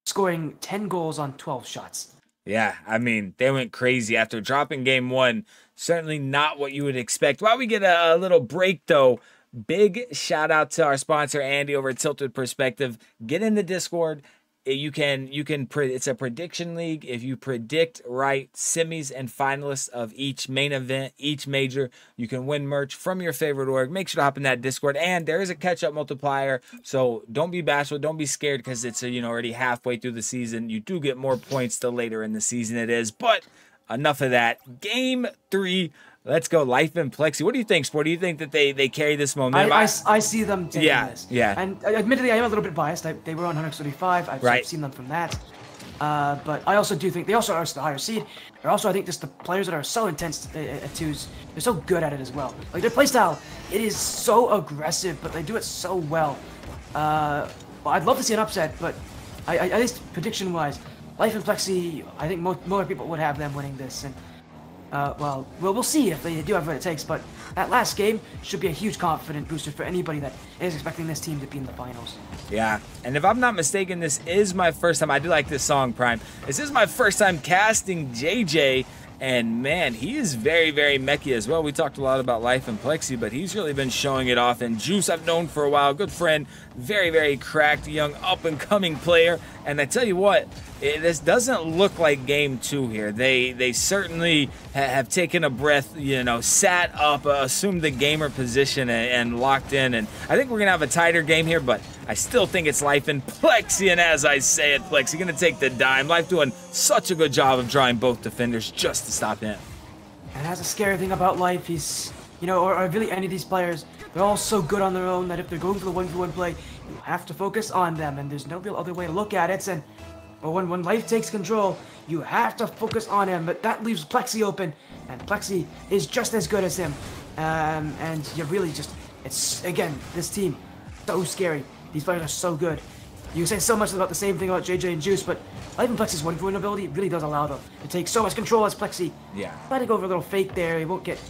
scoring 10 goals on 12 shots. Yeah, I mean, they went crazy after dropping game one. Certainly not what you would expect. While we get a little break, though, big shout out to our sponsor, Andy, over at Tilted Perspective. Get in the Discord. It's a prediction league. If you predict right semis and finalists of each main event, each major, you can win merch from your favorite org. Make sure to hop in that Discord, and there is a catch-up multiplier, so don't be bashful, don't be scared, because it's already halfway through the season. You do get more points the later in the season it is. But enough of that. Game 3. Let's go, Life and Plexi. What do you think, Sport? Do you think that they carry this momentum? I see them taking this. Yeah. And admittedly, I am a little bit biased. They were on 135. I've seen them from that. But I also do think they also are the higher seed. They're also, I think, just the players that are so intense at twos. They're so good at it as well. Like, their playstyle, it is so aggressive, but they do it so well. Well, I'd love to see an upset, but at least prediction-wise, Life and Plexi, I think more people would have them winning this. And well, we'll see if they do have what it takes, but that last game should be a huge confident booster for anybody that is expecting this team to be in the finals. Yeah, and if I'm not mistaken, this is my first time. I do like this song, Prime. This is my first time casting JJ, and man, he is very, very mechy as well. We talked a lot about Life and Plexi, but he's really been showing it off. And Juice, I've known for a while, good friend, very, very cracked, young, up-and-coming player. And I tell you what, this doesn't look like game 2 here. They certainly have taken a breath, sat up, assumed the gamer position, and locked in. And I think we're going to have a tighter game here, but I still think it's Life and Plexi. And as I say it, Plexi going to take the dime. Life doing such a good job of drawing both defenders just to stop him. And that's a scary thing about Life. He's, or really any of these players, they're all so good on their own that if they're going for the 1v1 play, you have to focus on them. And there's no real other way to look at it. And when Life takes control, you have to focus on him, but that leaves Plexi open, and Plexi is just as good as him. And you really it's, again, this team, so scary. These players are so good. You can say so much about the same thing about JJ and Juice, but Life and Plexi's 1v1 ability really does allow them to take so much control as Plexi. Yeah. Try to go for a little fake there. He won't get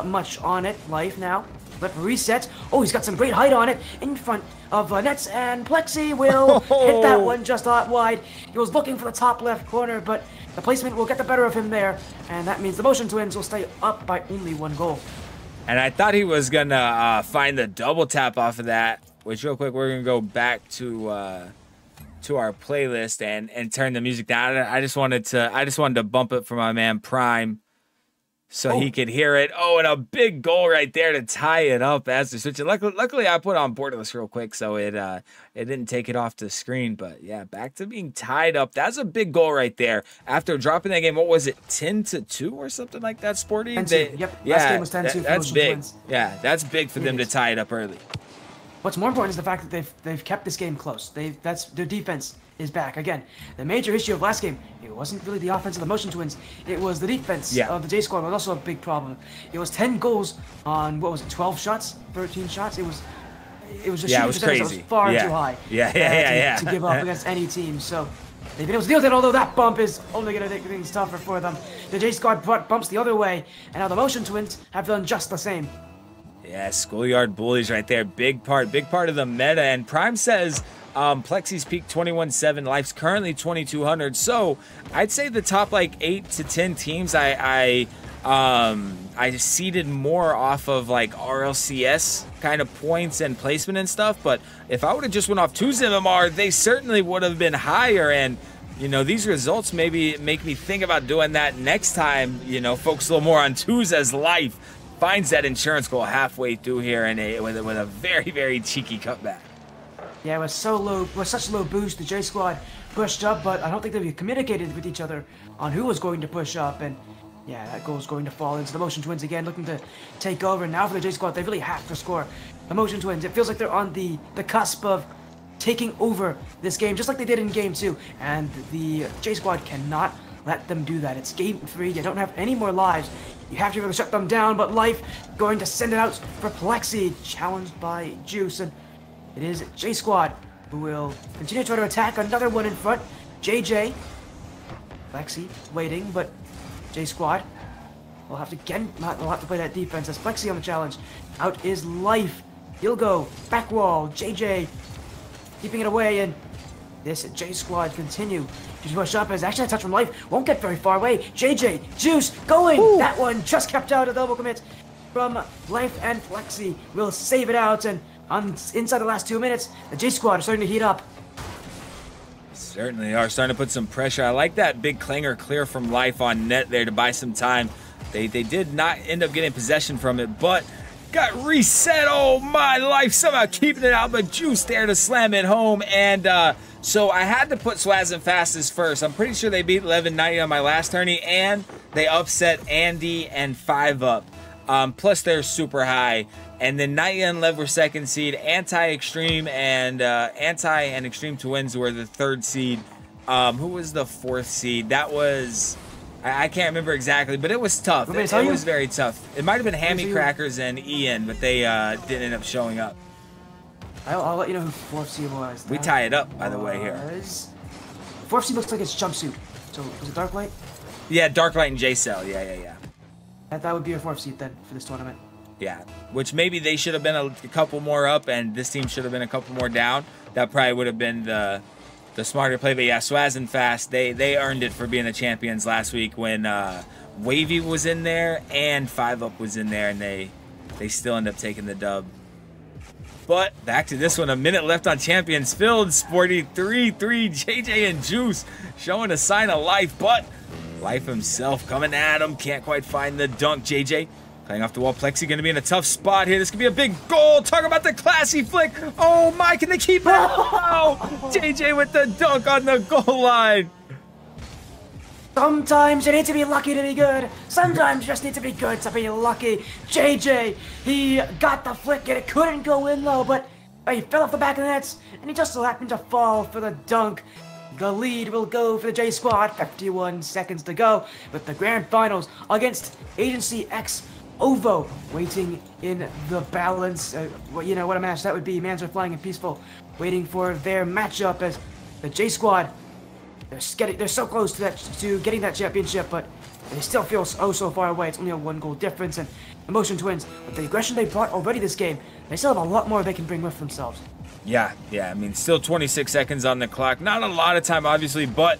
much on it. Life now. Left reset. Oh, he's got some great height on it in front of Nets, and Plexi will hit that one just out wide. He was looking for the top left corner, but the placement will get the better of him there, and that means the Motion Twins will stay up by only 1 goal. And I thought he was going to find the double tap off of that, which real quick, we're going to go back to our playlist and turn the music down. I just wanted to bump it for my man Prime, so he could hear it. Oh, and a big goal right there to tie it up as they're switching. Luckily, I put on borderless real quick, so it didn't take it off the screen. But yeah, back to being tied up. That's a big goal right there. After dropping that game, what was it, 10-2 or something like that, Sporty? 10-2. Yep. Yeah, last game was 10-2 that's big. Twins. Yeah, that's big for them to tie it up early. What's more important is the fact that they've kept this game close. That's their defense is back again. The major issue of last game, it wasn't really the offense of the Motion Twins. It was the defense of the Jsquad was also a big problem. It was 10 goals on 12 shots, 13 shots. It was just it was crazy. That was far too high. To give up against any team. So they've been able to deal with it. Although that bump is only going to make things tougher for them. The Jsquad brought bumps the other way, and now the Motion Twins have done just the same. Yeah, schoolyard bullies right there. Big part of the meta. And Prime says Plexi's peak 21-7. Life's currently 2,200. So I'd say the top 8 to 10 teams I seeded more off of RLCS kind of points and placement and stuff. But if I would have just went off 2's MMR, they certainly would have been higher. And these results maybe make me think about doing that next time. Focus a little more on 2's as Life finds that insurance goal halfway through here and with a very, very cheeky cutback. Yeah, it was such a low boost. The Jsquad pushed up, but I don't think they communicated with each other on who was going to push up. And yeah, that goal is going to fall into the Motion Twins again, looking to take over. Now for the Jsquad, they really have to score. The Motion Twins, it feels like they're on the cusp of taking over this game, just like they did in Game 2. And the Jsquad cannot let them do that. It's Game 3. You don't have any more lives. You have to be able to shut them down, but Life going to send it out for Plexi, challenged by Juice, and it is Jsquad who will continue to try to attack another one in front. JJ, Plexi waiting, but Jsquad will have to play that defense as Plexi on the challenge. Out is Life. He'll go back wall. JJ keeping it away, and this Jsquad continue to push up as actually a touch from life. Won't get very far away. JJ, Juice, going. Ooh. That one just kept out of double commit from Life, and Flexi will save it out. And inside the last 2 minutes, the Jsquad are starting to heat up. Certainly are starting to put some pressure. I like that big clanger clear from Life on net there to buy some time. They did not end up getting possession from it, but got reset. Oh my, Life somehow keeping it out, but Juice there to slam it home. And so I had to put Swaz and Fastest first. I'm pretty sure they beat 1190 on my last tourney, and they upset Andy and 5up. Plus they're super high. And then Naya and Lev were second seed. Anti-Extreme and Extreme Twins were the third seed. Who was the fourth seed? That was, I can't remember exactly, but it was tough. It was very tough. It might have been Hammy Crackers and Ian, but they didn't end up showing up. I'll let you know who fourth seed was. We tie it up, by the way, here. Fourth seed looks like it's Jumpsuit. So, was it Darklight? Yeah, Darklight and J-Cell. Yeah. That would be a fourth seed then for this tournament. Yeah, which maybe they should have been a couple more up, and this team should have been a couple more down. That probably would have been the smarter play. But yeah, Swaz and Fast, they earned it for being the champions last week when Wavy was in there and 5up was in there, and they still end up taking the dub. But back to this one, a minute left on Champions Field. Sporty 3-3, JJ and Juice showing a sign of life, but Life himself coming at him. Can't quite find the dunk. JJ playing off the wall. Plexi going to be in a tough spot here. This could be a big goal. Talk about the classy flick. Oh my, can they keep it? Oh, JJ with the dunk on the goal line. Sometimes you need to be lucky to be good. Sometimes you just need to be good to be lucky. JJ, he got the flick and it couldn't go in though, but he fell off the back of the nets and he just so happened to fall for the dunk. The lead will go for the Jsquad. 51 seconds to go with the grand finals against Agency X Ovo waiting in the balance. You know what a match that would be. Mans are flying and peaceful, waiting for their matchup as the Jsquad. They're so close to getting that championship, but they still feel so far away. It's only a 1-goal difference. And Emotion Twins, with the aggression they brought already this game, they still have a lot more they can bring with themselves. Yeah. I mean, still 26 seconds on the clock. Not a lot of time, obviously, but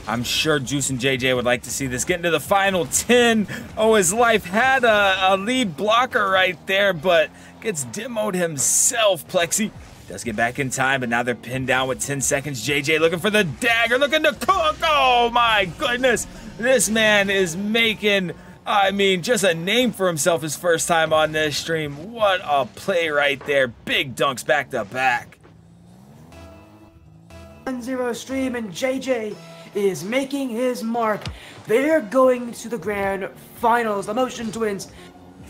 I'm sure Juice and JJ would like to see this get into the final 10. Oh, his Life had a lead blocker right there, but gets demoed himself. Plexi does get back in time, but now they're pinned down with 10 seconds. JJ looking for the dagger, looking to cook. Oh my goodness. This man is making, I mean, just a name for himself his first time on this stream. What a play right there. Big dunks back to back. ZenZer0 stream and JJ is making his mark. They're going to the grand finals. The Emotion Twins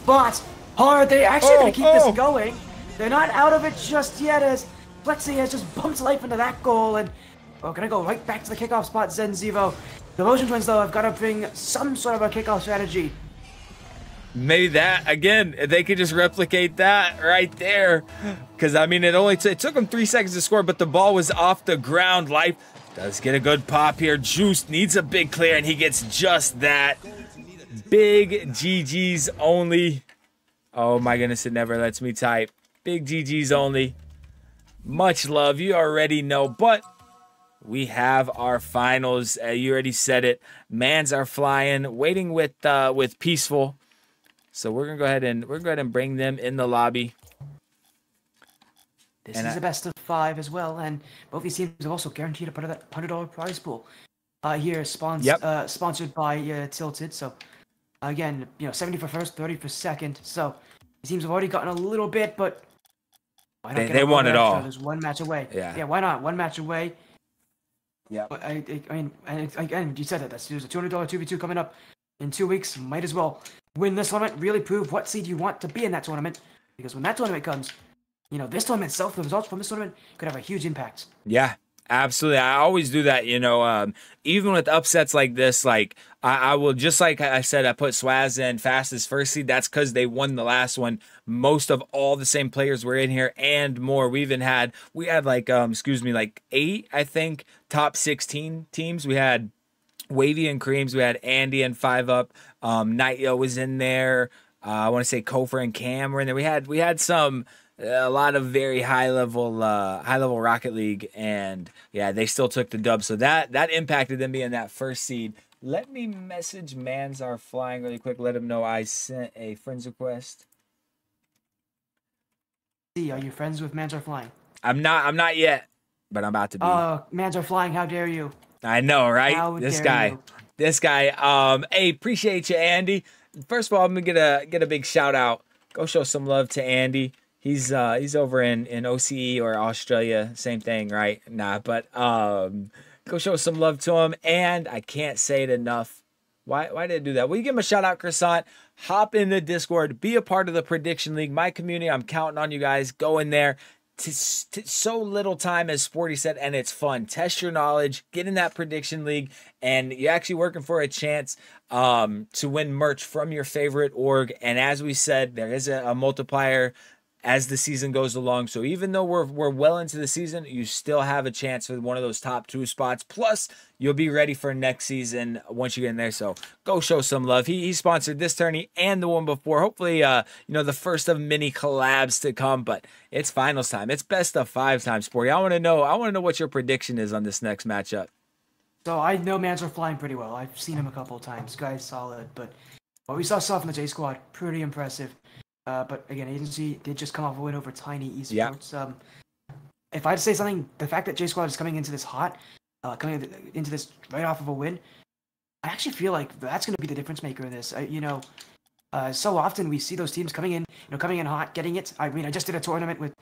fought hard. They actually going to keep this going. They're not out of it just yet as Flexi has just bumped Life into that goal, and we're gonna go right back to the kickoff spot. ZenZer0. The Emotion Twins though have got to bring some sort of a kickoff strategy. Maybe that again, they could just replicate that right there, because I mean it took them 3 seconds to score, but the ball was off the ground. Life does get a good pop here. Juice needs a big clear, and he gets just that. Big GG's only. Oh my goodness, it never lets me type. Big GG's only. Much love, you already know, but we have our finals. You already said it. Mans are flying, waiting with Peaceful. So we're gonna go ahead and bring them in the lobby. This is a best of 5 as well, and both these teams have also guaranteed a part of that $100 prize pool. Here, sponsored by Tilted. So again, 70 for first, 30 for second. So these teams have already gotten a little bit, but why not they want it all. There's one match away. Yeah, why not? One match away. Yeah. I mean, again, you said it. There's a $200 2v2 coming up in 2 weeks. Might as well win this tournament. Really prove what seed you want to be in that tournament. Because when that tournament comes, this tournament itself, the results from this tournament could have a huge impact. Yeah, absolutely. I always do that, even with upsets like this, like I will, just like I said, I put Swaz and Fast as first seed. That's because they won the last one. Most of all the same players were in here and more. We had like, like 8, I think, top 16 teams. We had Wavy and Creams. We had Andy and 5up. Nightyo was in there. I want to say Kofer and Cam were in there. We had some a lot of very high level Rocket League, and yeah, they still took the dub. So that impacted them being that first seed. Let me message Manzar Flying really quick. Let him know I sent a friends request. See, are you friends with Mans Are Flying? I'm not yet, but I'm about to be. Mans Are Flying, how dare you? I know, right? How This dare guy. you? This guy. Hey, appreciate you, Andy. First of all, I'm gonna get a big shout out. Go show some love to Andy. He's over in OCE or Australia, same thing, right? Nah, but go show some love to him. And I can't say it enough. Why did I do that? Will you give him a shout out, Croissant? Hop in the Discord, be a part of the prediction league. My community, I'm counting on you guys. Go in there. So little time, as Sporty said, and it's fun. Test your knowledge, get in that prediction league, and you're actually working for a chance to win merch from your favorite org. And as we said, there is a multiplier as the season goes along. So even though we're well into the season, you still have a chance for one of those top 2 spots. Plus, you'll be ready for next season once you get in there. So go show some love. He sponsored this tourney and the one before. Hopefully, the first of many collabs to come. But it's finals time. It's best of 5 time, Sporty. I want to know what your prediction is on this next matchup. So I know Mans Are Flying pretty well. I've seen him a couple of times. Guy's solid, but what we saw from the Jsquad, pretty impressive. But again, Agency did just come off a win over Tiny Esports. Yeah. If I had to say something, the fact that Jsquad is coming into this hot, coming into this right off of a win, I actually feel like that's going to be the difference maker in this. So often we see those teams coming in hot, getting it. I mean, I just did a tournament with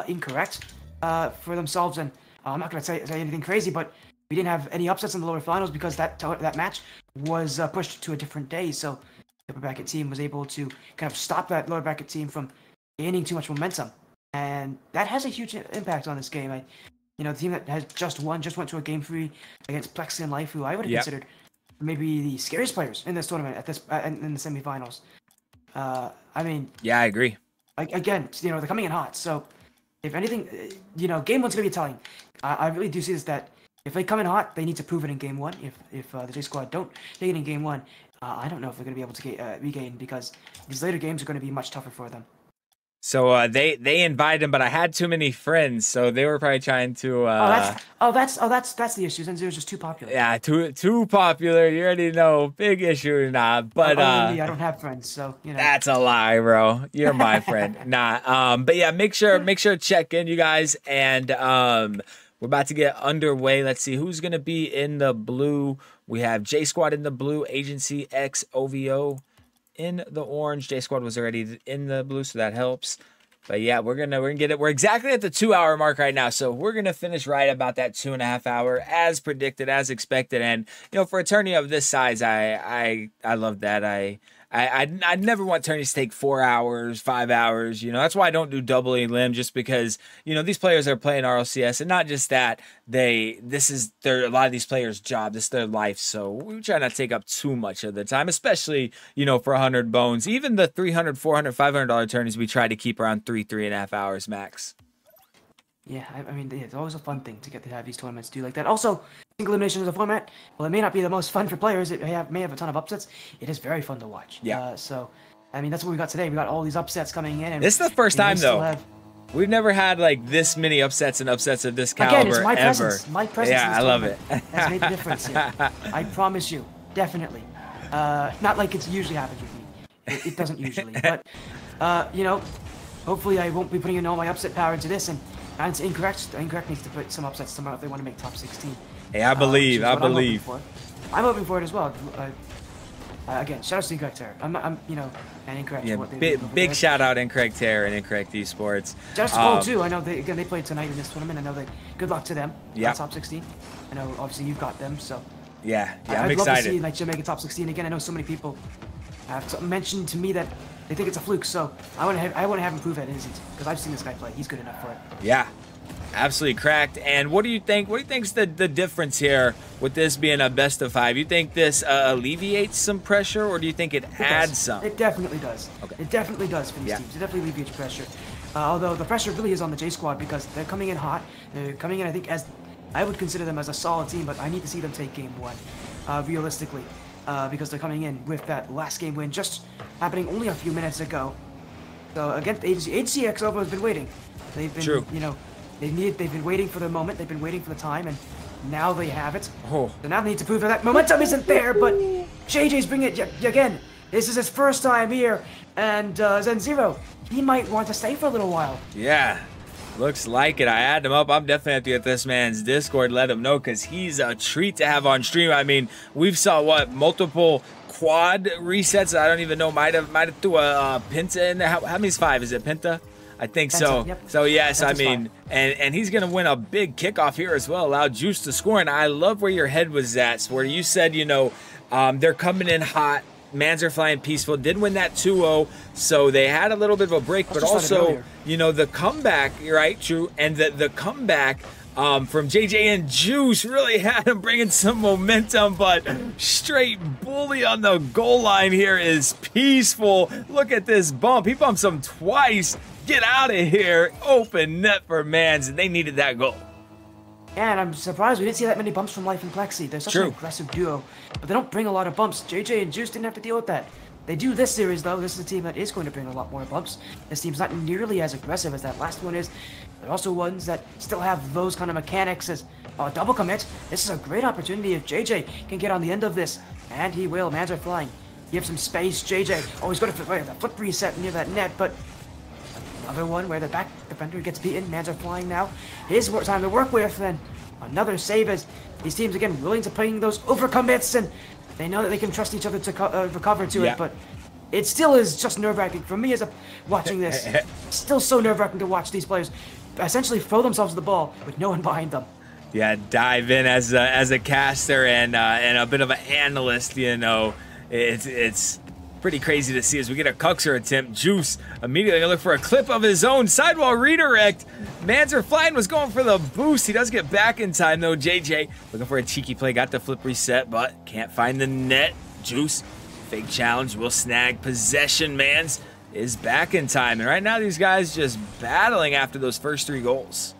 Incorrect for themselves, and I'm not going to say anything crazy, but we didn't have any upsets in the lower finals because that match was pushed to a different day. So the upper bracket team was able to kind of stop that lower bracket team from gaining too much momentum, and that has a huge impact on this game. The team that has just went to a game 3 against Plexi and Life, who I would have considered maybe the scariest players in this tournament in the semifinals. Yeah, I agree. Again, they're coming in hot. So if anything, game 1's gonna be telling. I really do see this, that if they come in hot, they need to prove it in game 1. If the Jsquad don't take it in game 1, I don't know if they're going to be able to regain, because these later games are going to be much tougher for them. So they invited him, but I had too many friends, so they were probably trying to. That's the issue. ZenZer is just too popular. Yeah, too popular. You already know, big issue or not. But me, I don't have friends, so That's a lie, bro. You're my friend. Nah. But yeah, make sure to check in, you guys, and we're about to get underway. Let's see who's gonna be in the blue. We have Jsquad in the blue, Agency X OVO in the orange. Jsquad was already in the blue, so that helps. But yeah, we're gonna get it. We're exactly at the 2-hour mark right now, so we're gonna finish right about that 2.5 hour, as predicted, as expected. And for a tourney of this size, I love that. I'd never want tourneys to take 4 hours, 5 hours. That's why I don't do double elim, just because these players are playing RLCS, and not just that. This is a lot of these players' job. This is their life. So we try not to take up too much of the time, especially for 100 bones. Even the $300, $400, $500 tourneys, we try to keep around 3.5 hours max. Yeah, I mean, it's always a fun thing to have these tournaments do like that. Also, single elimination is a format. Well, it may not be the most fun for players. It may have a ton of upsets. It is very fun to watch. Yeah. So, I mean, that's what we got today. We got all these upsets coming in. And this is the first time, though. We've never had like this many upsets and upsets of this caliber. Again, it's my ever. presence. My presence. Yeah, I love it. Has made the difference here. I promise you, definitely. Not like it usually happens with me. It doesn't usually, but hopefully I won't be putting in all my upset power into this. And it's Incorrect. Incorrect needs to put some upsets tomorrow if they want to make top 16. Hey, I believe. I'm hoping for it as well. Again, shout out to Incorrect Terror. I'm and Incorrect. Yeah, for what they big shout out Incorrect Terror and Incorrect Esports. Shout out to too. I know they played tonight in this tournament. I know good luck to them. Yeah. Top 16. I know obviously you've got them, so. Yeah, I'm I'd excited. love to see like make a top 16 again. I know so many people have mentioned to me that they think it's a fluke, so I want to have him prove that it isn't, because I've seen this guy play. He's good enough for it. Yeah, absolutely cracked. And what do you think? What do you think's the difference here with this being a best of 5? You think this alleviates some pressure, or do you think it adds some? It definitely does. Okay. It definitely does for these teams. It definitely alleviates pressure. Although the pressure really is on the Jsquad, because they're coming in hot. They're coming in, I think, as I would consider them as a solid team, but I need to see them take game 1, realistically. Because they're coming in with that last game win just happening only a few minutes ago. So against HCX Ovo has been waiting. They've been, True. you know, they've been waiting for the moment. They've been waiting for the time, and now they have it. Oh. So now they need to prove that momentum isn't there. But JJ's bringing it again. This is his first time here, and ZenZer0, he might want to stay for a little while. Yeah. Looks like it. I add him up. I'm definitely have to get this man's Discord, let him know, because he's a treat to have on stream. I mean, we've saw what, multiple quad resets. I don't even know. Might have threw a Penta in there. How many's 5? Is it Penta? I think so. Yep. So yes, I mean, 5. and he's gonna win a big kickoff here as well. Allow Juice to score, and I love where your head was at, where you said, you know, they're coming in hot. Mans are flying peaceful. Did win that 2-0, so they had a little bit of a break, but also, you know, the comeback, right? True, and the comeback from JJ and Juice really had him bringing some momentum, but straight bully on the goal line here is peaceful. Look at this bump. He bumps him twice. Get out of here. Open net for Mans, and they needed that goal. Yeah, and I'm surprised we didn't see that many bumps from Life and Plexi. They're such an aggressive duo, but they don't bring a lot of bumps. JJ and Juice didn't have to deal with that. They do this series, though. This is a team that is going to bring a lot more bumps. This team's not nearly as aggressive as that last one is. They're also ones that still have those kind of mechanics as double commit. This is a great opportunity if JJ can get on the end of this, and he will. Mans are flying. Give some space, JJ. Oh, he's going to flip reset near that net, but another one where the back defender gets beaten. Mans are flying now. His time to work with, and another save as these teams again willing to playing those overcommits, and they know that they can trust each other to recover to it. But it still is just nerve-wracking for me as a watching this. Still so nerve-wracking to watch these players essentially throw themselves at the ball with no one behind them. Yeah, dive in as a caster and a bit of an analyst. You know, it's pretty crazy to see as we get a Cuxer attempt. Juice immediately gonna look for a clip of his own sidewall redirect. Mans are flying, was going for the boost. He does get back in time though. JJ looking for a cheeky play, got the flip reset, but can't find the net. Juice, fake challenge, will snag possession. Mans is back in time, and right now these guys just battling after those first 3 goals.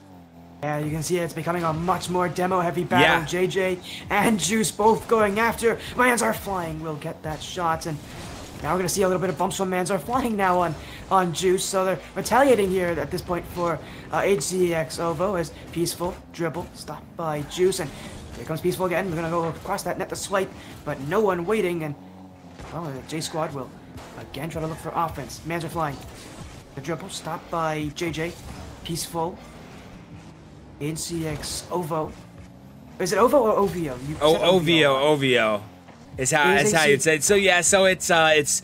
Yeah, you can see it's becoming a much more demo-heavy battle. JJ and Juice both going after. Mans are flying, will get that shot, and now we're going to see a little bit of bumps from Mans are flying now on Juice, so they're retaliating here at this point for HCX Ovo as Peaceful dribble stopped by Juice, and here comes Peaceful again. We're going to go across that net to swipe, but no one waiting, and well, the Jsquad will again try to look for offense. Mans are flying. The dribble stopped by JJ. Peaceful. HCX Ovo. Is it Ovo or OVO? OVO is how you'd say it. So yeah, so it's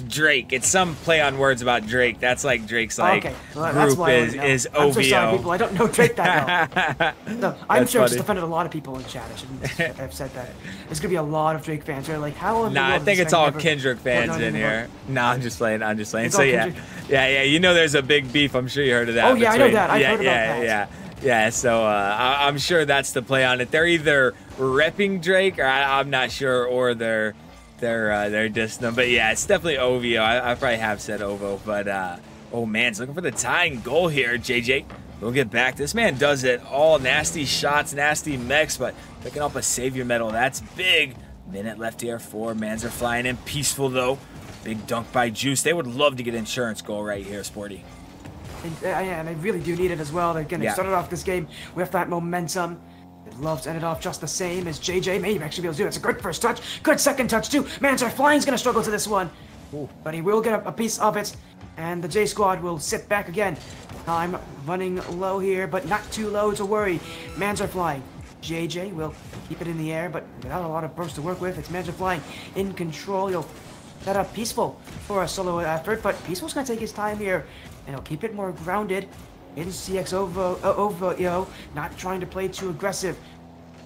Drake. It's some play on words about Drake. That's like Drake's like group is OVO. I'm so sorry, people. I don't know Drake that well. No, I'm sure it's offended a lot of people in chat. I shouldn't have said that. There's gonna be a lot of Drake fans who are like, how? Nah, I think it's all Kendrick fans in here. Nah, I'm just playing. So yeah. You know, there's a big beef. I'm sure you heard of that. Oh yeah, I know that. I've heard about that. Yeah, so I'm sure that's the play on it. They're either repping Drake, or I'm not sure, or they're dissing them. But yeah, it's definitely OVO. I probably have said OVO, but oh man, it's looking for the tying goal here. JJ, we'll get back. This man does it all. Nasty shots, nasty mechs, but picking up a savior medal. That's big. Minute left here for Mans are flying in. Peaceful though. Big dunk by Juice. They would love to get an insurance goal right here, Sporty. And they really do need it as well. Again, they started off this game with that momentum. They'd love to end it off just the same as JJ. Maybe actually be able to do it. It's a good first touch. Good second touch, too. Mans are flying's going to struggle to this one. Ooh. But he will get a piece of it. And the Jsquad will sit back again. Time running low here, but not too low to worry. Mans are flying. JJ will keep it in the air, but without a lot of burst to work with. It's Mans are flying in control. He'll set up Peaceful for a solo effort, but Peaceful's going to take his time here. And he'll keep it more grounded. HCX Ovo, not trying to play too aggressive.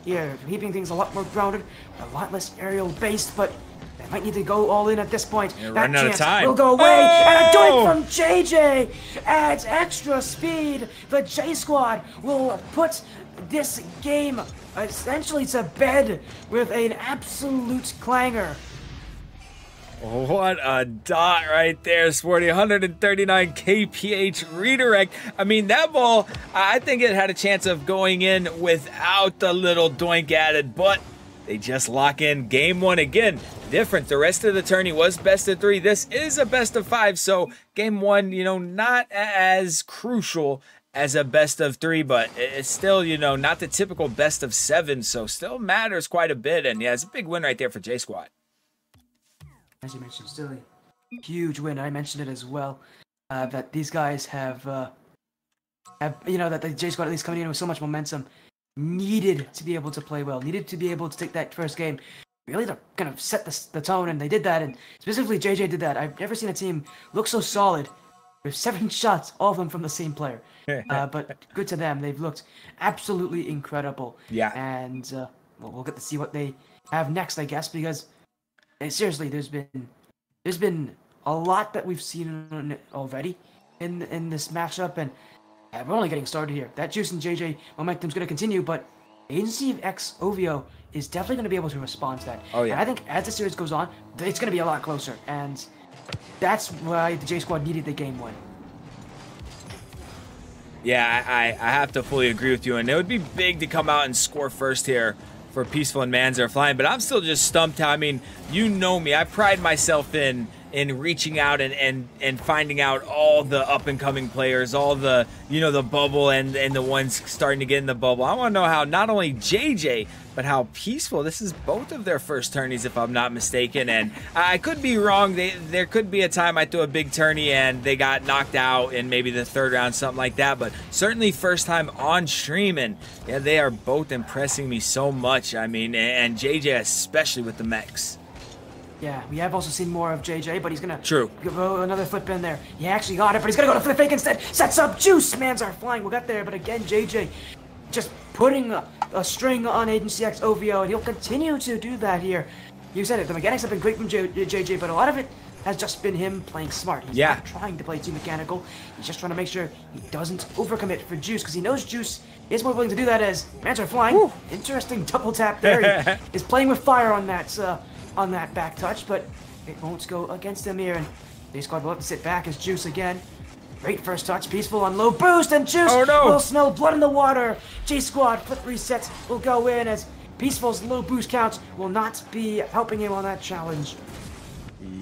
Yeah, keeping things a lot more grounded, a lot less aerial based, but they might need to go all in at this point. That chance will go away, and a doink from JJ adds extra speed. The Jsquad will put this game essentially to bed with an absolute clanger. What a dot right there, Sporty. 139 kph redirect. I mean, that ball, I think it had a chance of going in without the little doink added, but they just lock in game 1 again. Different. The rest of the tourney was best of 3. This is a best of 5, so game 1, you know, not as crucial as a best of 3, but it's still, you know, not the typical best of 7, so still matters quite a bit. And yeah, it's a big win right there for Jsquad. As you mentioned, still a huge win. I mentioned it as well, that these guys have, you know, that the Jsquad at least coming in with so much momentum, needed to be able to play well, needed to be able to take that first game, really to kind of set the tone, and they did that, and specifically JJ did that. I've never seen a team look so solid with 7 shots, all of them from the same player. But good to them. They've looked absolutely incredible. Yeah. And we'll get to see what they have next, I guess, because seriously, there's been a lot that we've seen already in this matchup, and we're only getting started here. That Juice and JJ momentum's going to continue, but Agency X OVO is definitely going to be able to respond to that. Oh, yeah. And I think as the series goes on, it's going to be a lot closer, and that's why the Jsquad needed the game win. Yeah, I have to fully agree with you, and it would be big to come out and score first here for Peaceful and ZenZer0xTilted, but I'm still just stumped. I mean, you know me, I pride myself in reaching out and finding out all the up-and-coming players, all the, you know, the bubble and the ones starting to get in the bubble. I want to know how not only JJ, but how Peaceful, this is both of their first tourneys, if I'm not mistaken, and I could be wrong. There could be a time I threw a big tourney and they got knocked out in maybe the 3rd round, something like that, but certainly first time on stream, and yeah, they are both impressing me so much. I mean, and JJ especially with the mechs. Yeah, we have also seen more of JJ, but he's gonna go another flip in there. He actually got it, but he's gonna go to flip fake instead. Sets up Juice. ZenZer0xTilted. We'll get there, but again, JJ just putting a string on Agency X OVO, and he'll continue to do that here. You said it. The mechanics have been great from JJ, but a lot of it has just been him playing smart. He's not trying to play too mechanical. He's just trying to make sure he doesn't overcommit for Juice, because he knows Juice is more willing to do that as ZenZer0xTilted. Interesting double tap there. He is playing with fire on that back touch, but it won't go against him here, and Jsquad will have to sit back as Juice again. Great first touch, Peaceful on low boost, and Juice will smell blood in the water. Jsquad flip resets will go in, as Peaceful's low boost counts will not be helping him on that challenge.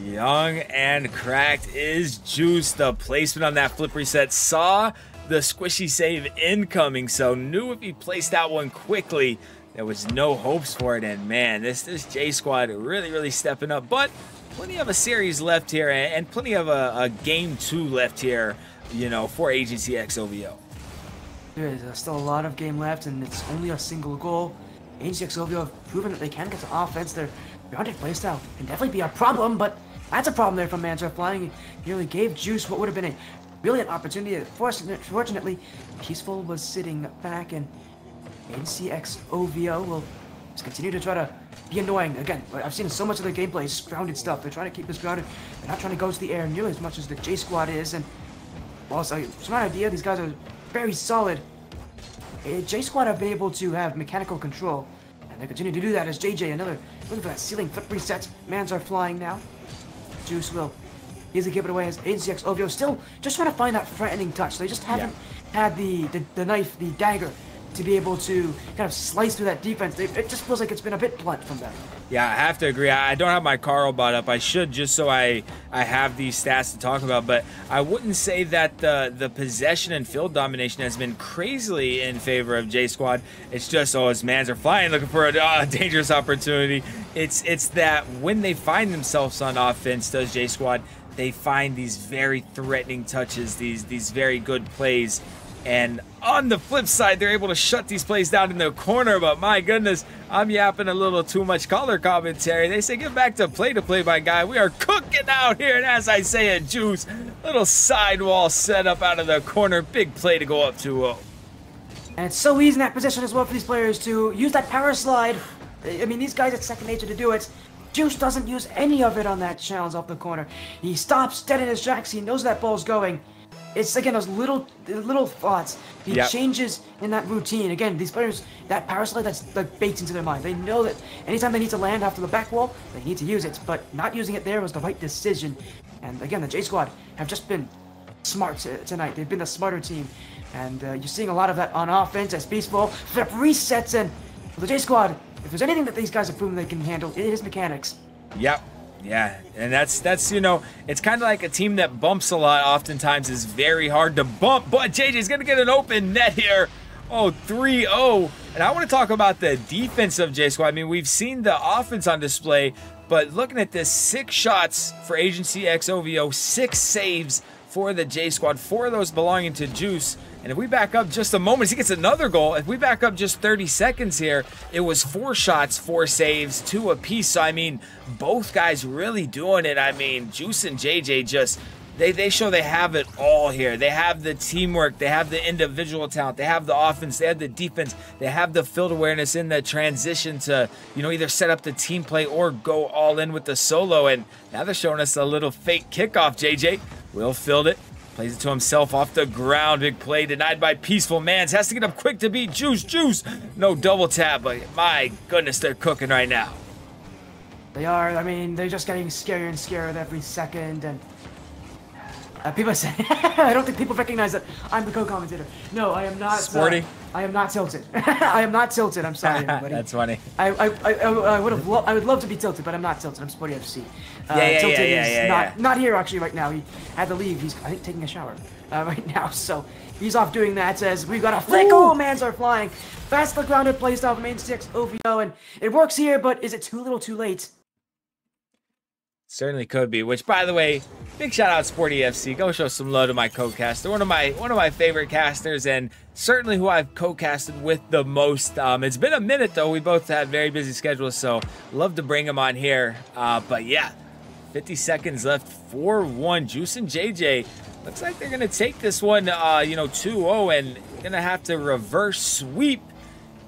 Young and cracked is Juice. The placement on that flip reset saw the squishy save incoming, so knew if he placed that one quickly, there was no hopes for it. And man, this Jsquad really stepping up, but plenty of a series left here, and plenty of a game 2 left here, you know, for Agency X OVO. There's still a lot of game left, and it's only a single goal. Agency X OVO have proven that they can get to offense. Their grounded playstyle can definitely be a problem, but that's a problem there from ZenZer0xTilted. He nearly gave Juice what would have been a brilliant opportunity. Fortunately, Peaceful was sitting back, and Agency X OVO will just continue to try to be annoying. Again, I've seen so much of their gameplay is grounded stuff. They're trying to keep this grounded. They're not trying to go to the air nearly as much as the Jsquad is. And also, smart idea. These guys are very solid. Jsquad have been able to have mechanical control, and they continue to do that as JJ, another looking for that ceiling flip reset. ZenZer0xTilted flying now. Juice will easily give it away as Agency X OVO still just trying to find that threatening touch. They just haven't had the knife, the dagger, to be able to kind of slice through that defense. It just feels like it's been a bit blunt from them. Yeah, I have to agree. I don't have my Carl bot up. I should, just so I have these stats to talk about, but I wouldn't say that the possession and field domination has been crazily in favor of Jsquad. It's just, it's ZenZer0xTilted looking for a dangerous opportunity. It's that when they find themselves on offense, does Jsquad, they find these very threatening touches, these very good plays. And on the flip side, they're able to shut these plays down in the corner, but my goodness, I'm yapping a little too much color commentary. They say get back to play, my guy. We are cooking out here, and as I say it, Juice, little sidewall set up out of the corner, big play to go up 2-0. And it's so easy in that position as well for these players to use that power slide. I mean, these guys, it's second nature to do it. Juice doesn't use any of it on that challenge off the corner. He stops dead in his tracks. He knows that ball's going. It's, again, those little thoughts. He changes in that routine. Again, these players, that power slide, that's like baked into their mind. They know that anytime they need to land after the back wall, they need to use it. But not using it there was the right decision. And again, the Jsquad have just been smart tonight. They've been the smarter team. And you're seeing a lot of that on offense as Peaceful flip resets in. The Jsquad if there's anything that these guys have proven they can handle, it is mechanics. Yep. Yeah, and that's you know, it's kind of like a team that bumps a lot oftentimes is very hard to bump, but JJ's going to get an open net here. Oh, 3-0. And I want to talk about the defense of Jsquad. I mean, we've seen the offense on display, but looking at this, 6 shots for Agency X OVO, 6 saves for the Jsquad, 4 of those belonging to Juice. And if we back up just a moment, he gets another goal. If we back up just 30 seconds here, it was 4 shots, 4 saves, 2 apiece. So, I mean, both guys really doing it. I mean, Juice and JJ just, they show they have it all here. They have the teamwork. They have the individual talent. They have the offense. They have the defense. They have the field awareness in the transition to, you know, either set up the team play or go all in with the solo. And now they're showing us a little fake kickoff, JJ. Will filled it. Plays it to himself off the ground. Big play denied by Peaceful Mans. Has to get up quick to beat Juice. Juice. No double tap, but my goodness, they're cooking right now. They are. I mean, they're just getting scarier and scarier with every second. And people say, I don't think people recognize that I'm the co-commentator. No, I am not. Sporty. I am not tilted. I am not tilted. I'm sorry, everybody. That's funny. I would love to be tilted, but I'm not tilted. I'm Sporty FC. Tilted is not here actually right now. He had to leave. He's, I think, taking a shower right now. So he's off doing that. As we've got a flick. Oh, Mans are flying. Fast the grounded playstyle of main 6 OVO, and it works here. But is it too little, too late? Certainly could be. Which, by the way, big shout out Sporty FC. Go show some love to my co-caster. One of my favorite casters, and certainly who I've co-casted with the most. It's been a minute though. We both had very busy schedules, so love to bring him on here. But yeah, 50 seconds left. 4-1. Juice and JJ. Looks like they're gonna take this one, you know, 2-0, and gonna have to reverse sweep.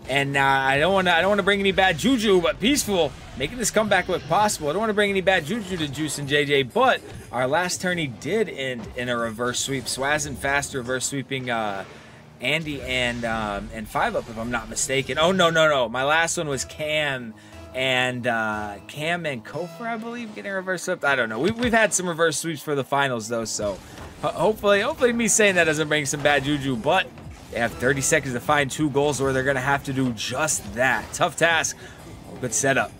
And I don't want to bring any bad juju, but Peaceful making this comeback look possible. I don't want to bring any bad juju to Juice and JJ, but our last tourney did end in a reverse sweep. Swaz and Fast reverse sweeping Andy and 5-Up, if I'm not mistaken. Oh no! My last one was Cam and Kofor, I believe, getting reverse swept. I don't know. We've had some reverse sweeps for the finals though, so hopefully me saying that doesn't bring some bad juju, but. They have 30 seconds to find 2 goals, or they're going to have to do just that. Tough task. Good setup.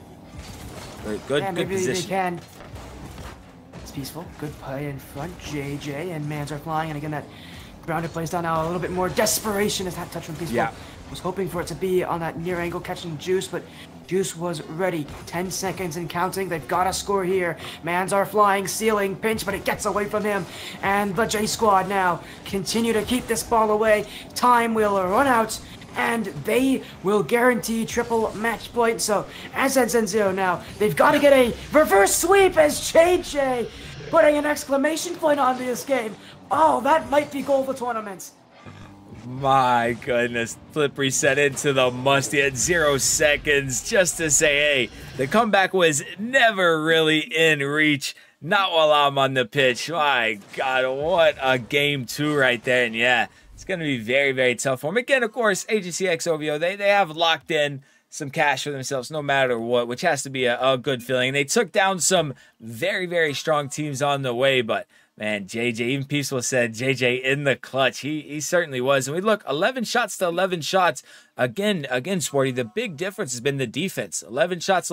Good position. They can. It's Peaceful. Good play in front. JJ and Mans are flying. And again, that grounded plays down now. A little bit more desperation as that touch from Peaceful. Yeah. Was hoping for it to be on that near angle catching Juice, but Juice was ready. 10 seconds and counting. They've got to score here. Mans are flying, ceiling, pinch, but it gets away from him. And the Jsquad now continue to keep this ball away. Time will run out, and they will guarantee triple match point. So, as ZenZer0 now, they've got to get a reverse sweep as JJ putting an exclamation point on this game. Oh, that might be goal of the tournament. My goodness, flip reset into the musty at 0 seconds just to say, hey, the comeback was never really in reach. Not while I'm on the pitch. My God, what a game 2 right there. And yeah, it's going to be very, very tough for them. Again, of course, Agency X OVO, they have locked in some cash for themselves no matter what, which has to be a good feeling. They took down some very, very strong teams on the way, but man, JJ, even Peaceful said JJ in the clutch. He certainly was. And we look, 11 shots to 11 shots. Again, Sporty, the big difference has been the defense. 11 shots,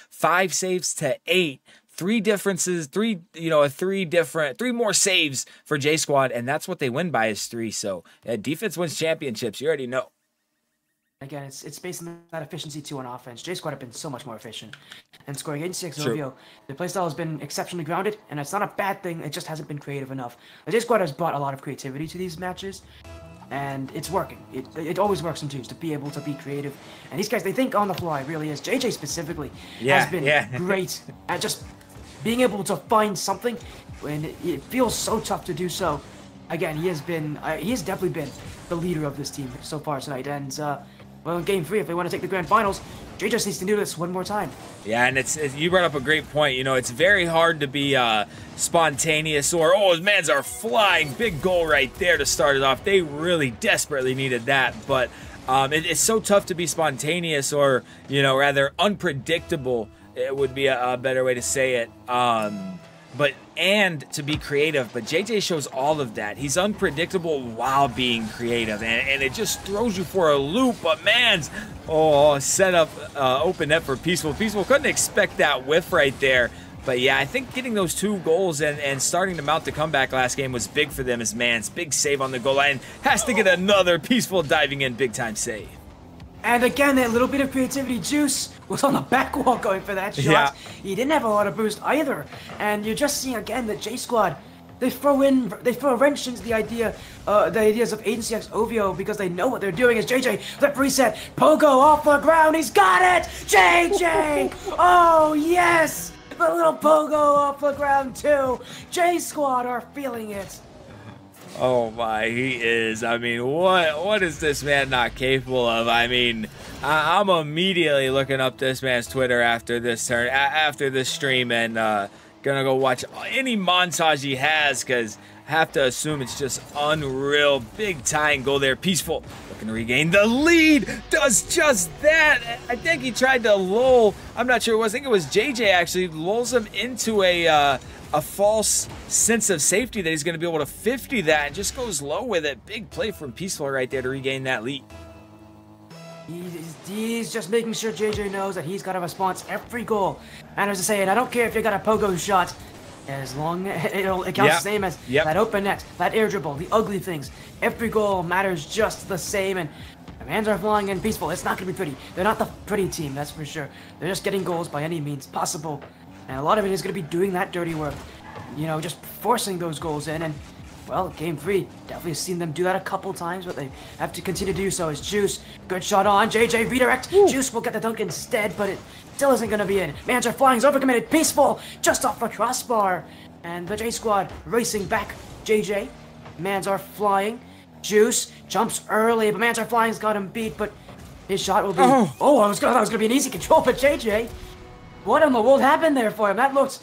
5 saves to 8. 3 differences, 3 more saves for Jsquad, and that's what they win by is 3. So defense wins championships. You already know. Again, it's based on that efficiency too on offense. Jsquad have been so much more efficient. And scoring 86 OVO, the playstyle has been exceptionally grounded, and it's not a bad thing, it just hasn't been creative enough. The Jsquad has brought a lot of creativity to these matches, and it's working. It always works in twos to be able to be creative. And these guys, they think on the fly, really is. JJ specifically has been great at just being able to find something when it feels so tough to do so. Again, he has definitely been the leader of this team so far tonight, and well, in Game 3, if they want to take the Grand Finals, Jay just needs to do this one more time. Yeah, and you brought up a great point. You know, it's very hard to be spontaneous or, oh, his Mans are flying. Big goal right there to start it off. They really desperately needed that. But it's so tough to be spontaneous or, you know, rather unpredictable. It would be a better way to say it. But and to be creative, but JJ shows all of that. He's unpredictable while being creative, and it just throws you for a loop. But man's set up open net for Peaceful. Peaceful couldn't expect that whiff right there. But yeah, I think getting those 2 goals and starting to mount the comeback last game was big for them, as Mans, big save on the goal line, has to get another Peaceful diving in, big time save. And again, that little bit of creativity, Juice was on the back wall going for that shot. Yeah. He didn't have a lot of boost either. And you're just seeing again that Jsquad, they throw a wrench into the ideas of ZenZer0xTilted OVO because they know what they're doing. As JJ, flip reset, Pogo off the ground, he's got it! JJ! Oh yes! The little Pogo off the ground too. Jsquad are feeling it. Oh my, he is. I mean, what is this man not capable of? I mean, I'm immediately looking up this man's Twitter after this turn, after this stream, and gonna go watch any montage he has, because I have to assume it's just unreal. Big tying goal there. Peaceful looking to regain the lead. Does just that. I think he tried to lull. I'm not sure. I think it was JJ actually lulls him into a false sense of safety that he's going to be able to 50 that, and just goes low with it. Big play from Peaceful right there to regain that lead. He's just making sure JJ knows that he's got a response every goal. And as I say, I don't care if you got a Pogo shot, as long it counts the same as that open net, that air dribble, the ugly things. Every goal matters just the same, and the Mans are flying in Peaceful. It's not going to be pretty. They're not the pretty team, that's for sure. They're just getting goals by any means possible. And a lot of it is going to be doing that dirty work. You know, just forcing those goals in. And, well, game 3, definitely seen them do that a couple times, but they have to continue to do so. As Juice, good shot on, JJ redirect. Woo. Juice will get the dunk instead, but it still isn't going to be in. Mans are flying, is overcommitted, Peaceful, just off the crossbar. And the Jsquad racing back, JJ. Mans are flying. Juice jumps early, but Mans are flying's got him beat, but his shot will be... I thought it was going to be an easy control, but JJ... What in the world happened there for him? That looked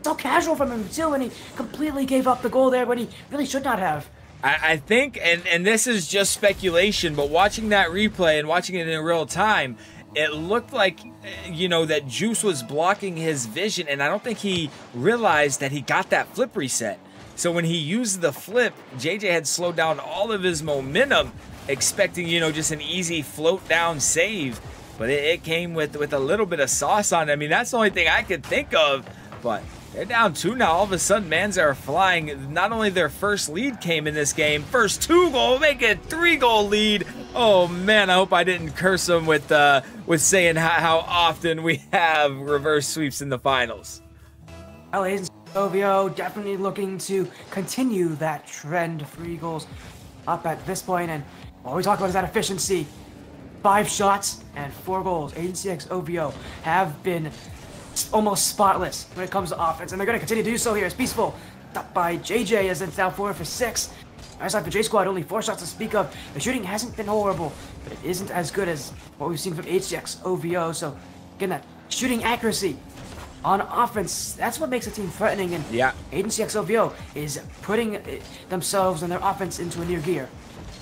so casual from him too, and he completely gave up the goal there when he really should not have. I think, and this is just speculation, but watching that replay and watching it in real time, it looked like, you know, that Juice was blocking his vision, and I don't think he realized that he got that flip reset. So when he used the flip, JJ had slowed down all of his momentum, expecting, you know, just an easy float down save. But it came with a little bit of sauce on it. I mean, that's the only thing I could think of. But they're down 2 now. All of a sudden, Mans are flying. Not only their first lead came in this game, first 2 goal, make it 3-goal lead. Oh man, I hope I didn't curse them with saying how often we have reverse sweeps in the finals. Well, OVO definitely looking to continue that trend. 3 goals up at this point, and what we talk about is that efficiency. 5 shots and 4 goals. ZenZer0xTilted OVO have been almost spotless when it comes to offense, and they're going to continue to do so here. As Peaceful, up by JJ, as it's now 4 for 6. As for Jsquad, only 4 shots to speak of. The shooting hasn't been horrible, but it isn't as good as what we've seen from ZenZer0xTilted OVO. So, again, that shooting accuracy on offense, that's what makes a team threatening, and ZenZer0xTilted OVO is putting themselves and their offense into a near gear.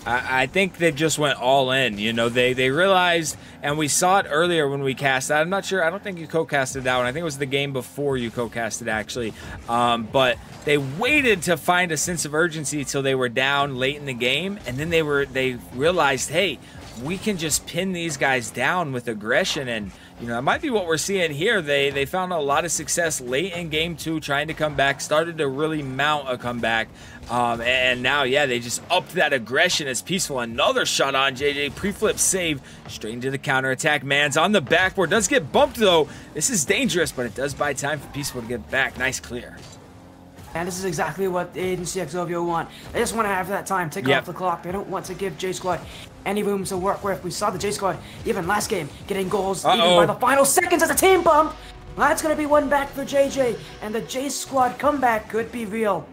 I think they just went all in. You know, they realized, and we saw it earlier when we cast that. I'm not sure. I don't think you co-casted that one. I think it was the game before you co-casted, actually. But they waited to find a sense of urgency till they were down late in the game, and then they realized, hey, we can just pin these guys down with aggression. And you know, that might be what we're seeing here. They found a lot of success late in game 2, trying to come back, started to really mount a comeback. And now, yeah, they just upped that aggression as Peaceful. Another shot on JJ, pre-flip save, straight into the counterattack. Mans on the backboard, does get bumped though. This is dangerous, but it does buy time for Peaceful to get back. Nice clear. And this is exactly what ZenZer0xTilted OVO want. They just want to have that time, tick off the clock. They don't want to give Jsquad any room to work. Where if we saw the Jsquad, even last game, getting goals even by the final seconds as a team bump, that's going to be one back for JJ. And the Jsquad comeback could be real.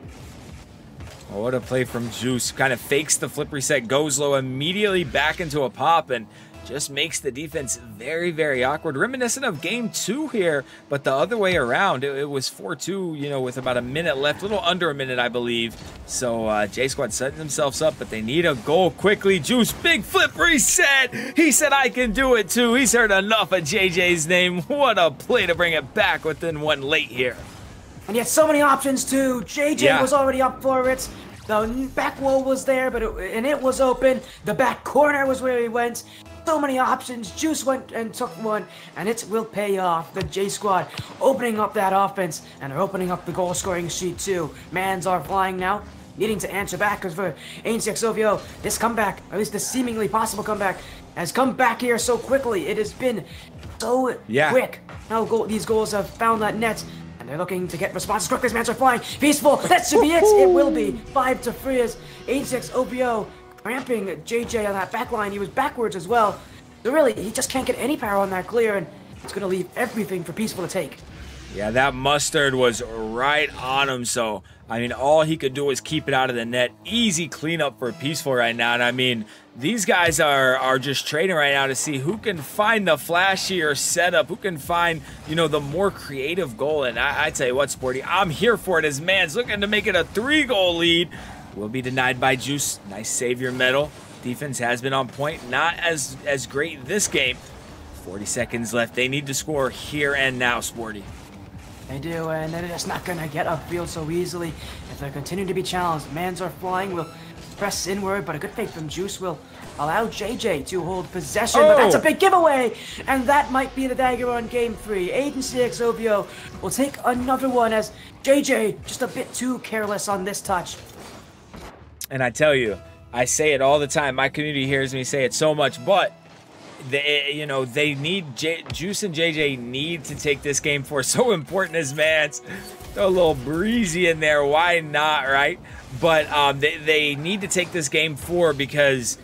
Oh, what a play from Juice. Kind of fakes the flip reset, goes low, immediately back into a pop, and just makes the defense very, very awkward. Reminiscent of game 2 here, but the other way around. It was 4-2, you know, with about a minute left, a little under a minute, I believe. So Jsquad setting themselves up, but they need a goal quickly. Juice, big flip reset. He said, I can do it too. He's heard enough of JJ's name. What a play to bring it back within 1 late here. And he had so many options too. JJ was already up for it. The back wall was there, but it was open. The back corner was where he went. So many options. Juice went and took one, and it will pay off. The Jsquad opening up that offense, and they're opening up the goal scoring sheet too. Mans are flying now, needing to answer back, because for ZenZer0xTilted, this comeback, or at least this seemingly possible comeback, has come back here so quickly. It has been so quick. Now these goals have found that net. They're looking to get responses quickly as Mans are flying. Peaceful, that should be it. It will be 5-3 as ZenZer0xTilted cramping JJ on that back line. He was backwards as well. So really, he just can't get any power on that clear, and it's going to leave everything for Peaceful to take. Yeah, that mustard was right on him, so, I mean, all he could do was keep it out of the net. Easy cleanup for Peaceful right now, and I mean, these guys are just trading right now to see who can find the flashier setup, who can find, you know, the more creative goal, and I tell you what, Sporty, I'm here for it as Mans looking to make it a 3-goal lead. Will be denied by Juice. Nice savior medal. Defense has been on point, not as great this game. 40 seconds left. They need to score here and now, Sporty. They do, and they're just not going to get upfield so easily. If they continue to be challenged, Mans are flying, will press inward, but a good fake from Juice will allow JJ to hold possession, but that's a big giveaway, and that might be the dagger on game 3. ZenZer0xTilted will take another one as JJ just a bit too careless on this touch. And I tell you, I say it all the time. My community hears me say it so much, but they need Juice and JJ need to take this game for so important as Mans. Throw a little breezy in there, why not, right? But they need to take this game 4 because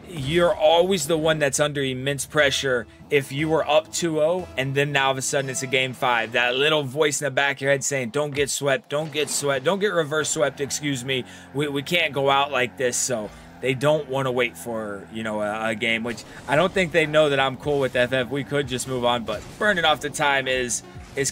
you're always the one that's under immense pressure if you were up 2-0 and then now all of a sudden it's a game 5. That little voice in the back of your head saying, don't get swept, don't get swept, don't get reverse swept, excuse me. We can't go out like this. So they don't want to wait for, you know, a game, which I don't think they know that I'm cool with FF. We could just move on, but burning off the time is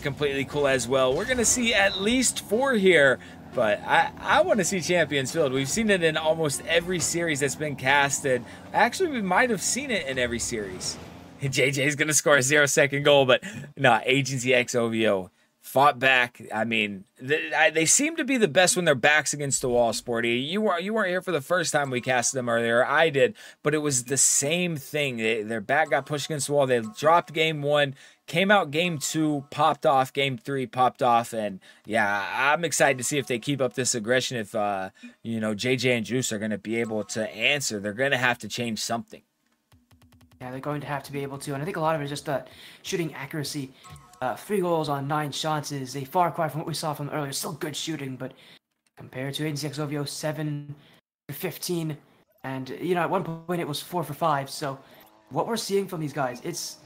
completely cool as well. We're going to see at least 4 here. But I want to see Champions Field. We've seen it in almost every series that's been casted. Actually, we might have seen it in every series. JJ's going to score a 0-second goal, but no, ZenZer0xTilted fought back. I mean, they seem to be the best when their back's against the wall, Sporty. You weren't here for the first time we casted them earlier. I did, but it was the same thing. Their back got pushed against the wall. They dropped game 1. Came out game 2, popped off, game 3, popped off, and yeah, I'm excited to see if they keep up this aggression, if, you know, JJ and Juice are going to be able to answer. They're going to have to change something. Yeah, they're going to have to be able to, and I think a lot of it is just shooting accuracy. 3 goals on 9 shots is a far cry from what we saw from earlier. Still good shooting, but compared to ZenZer0xTilted, 7 for 15, and, you know, at one point it was 4 for 5, so what we're seeing from these guys, it's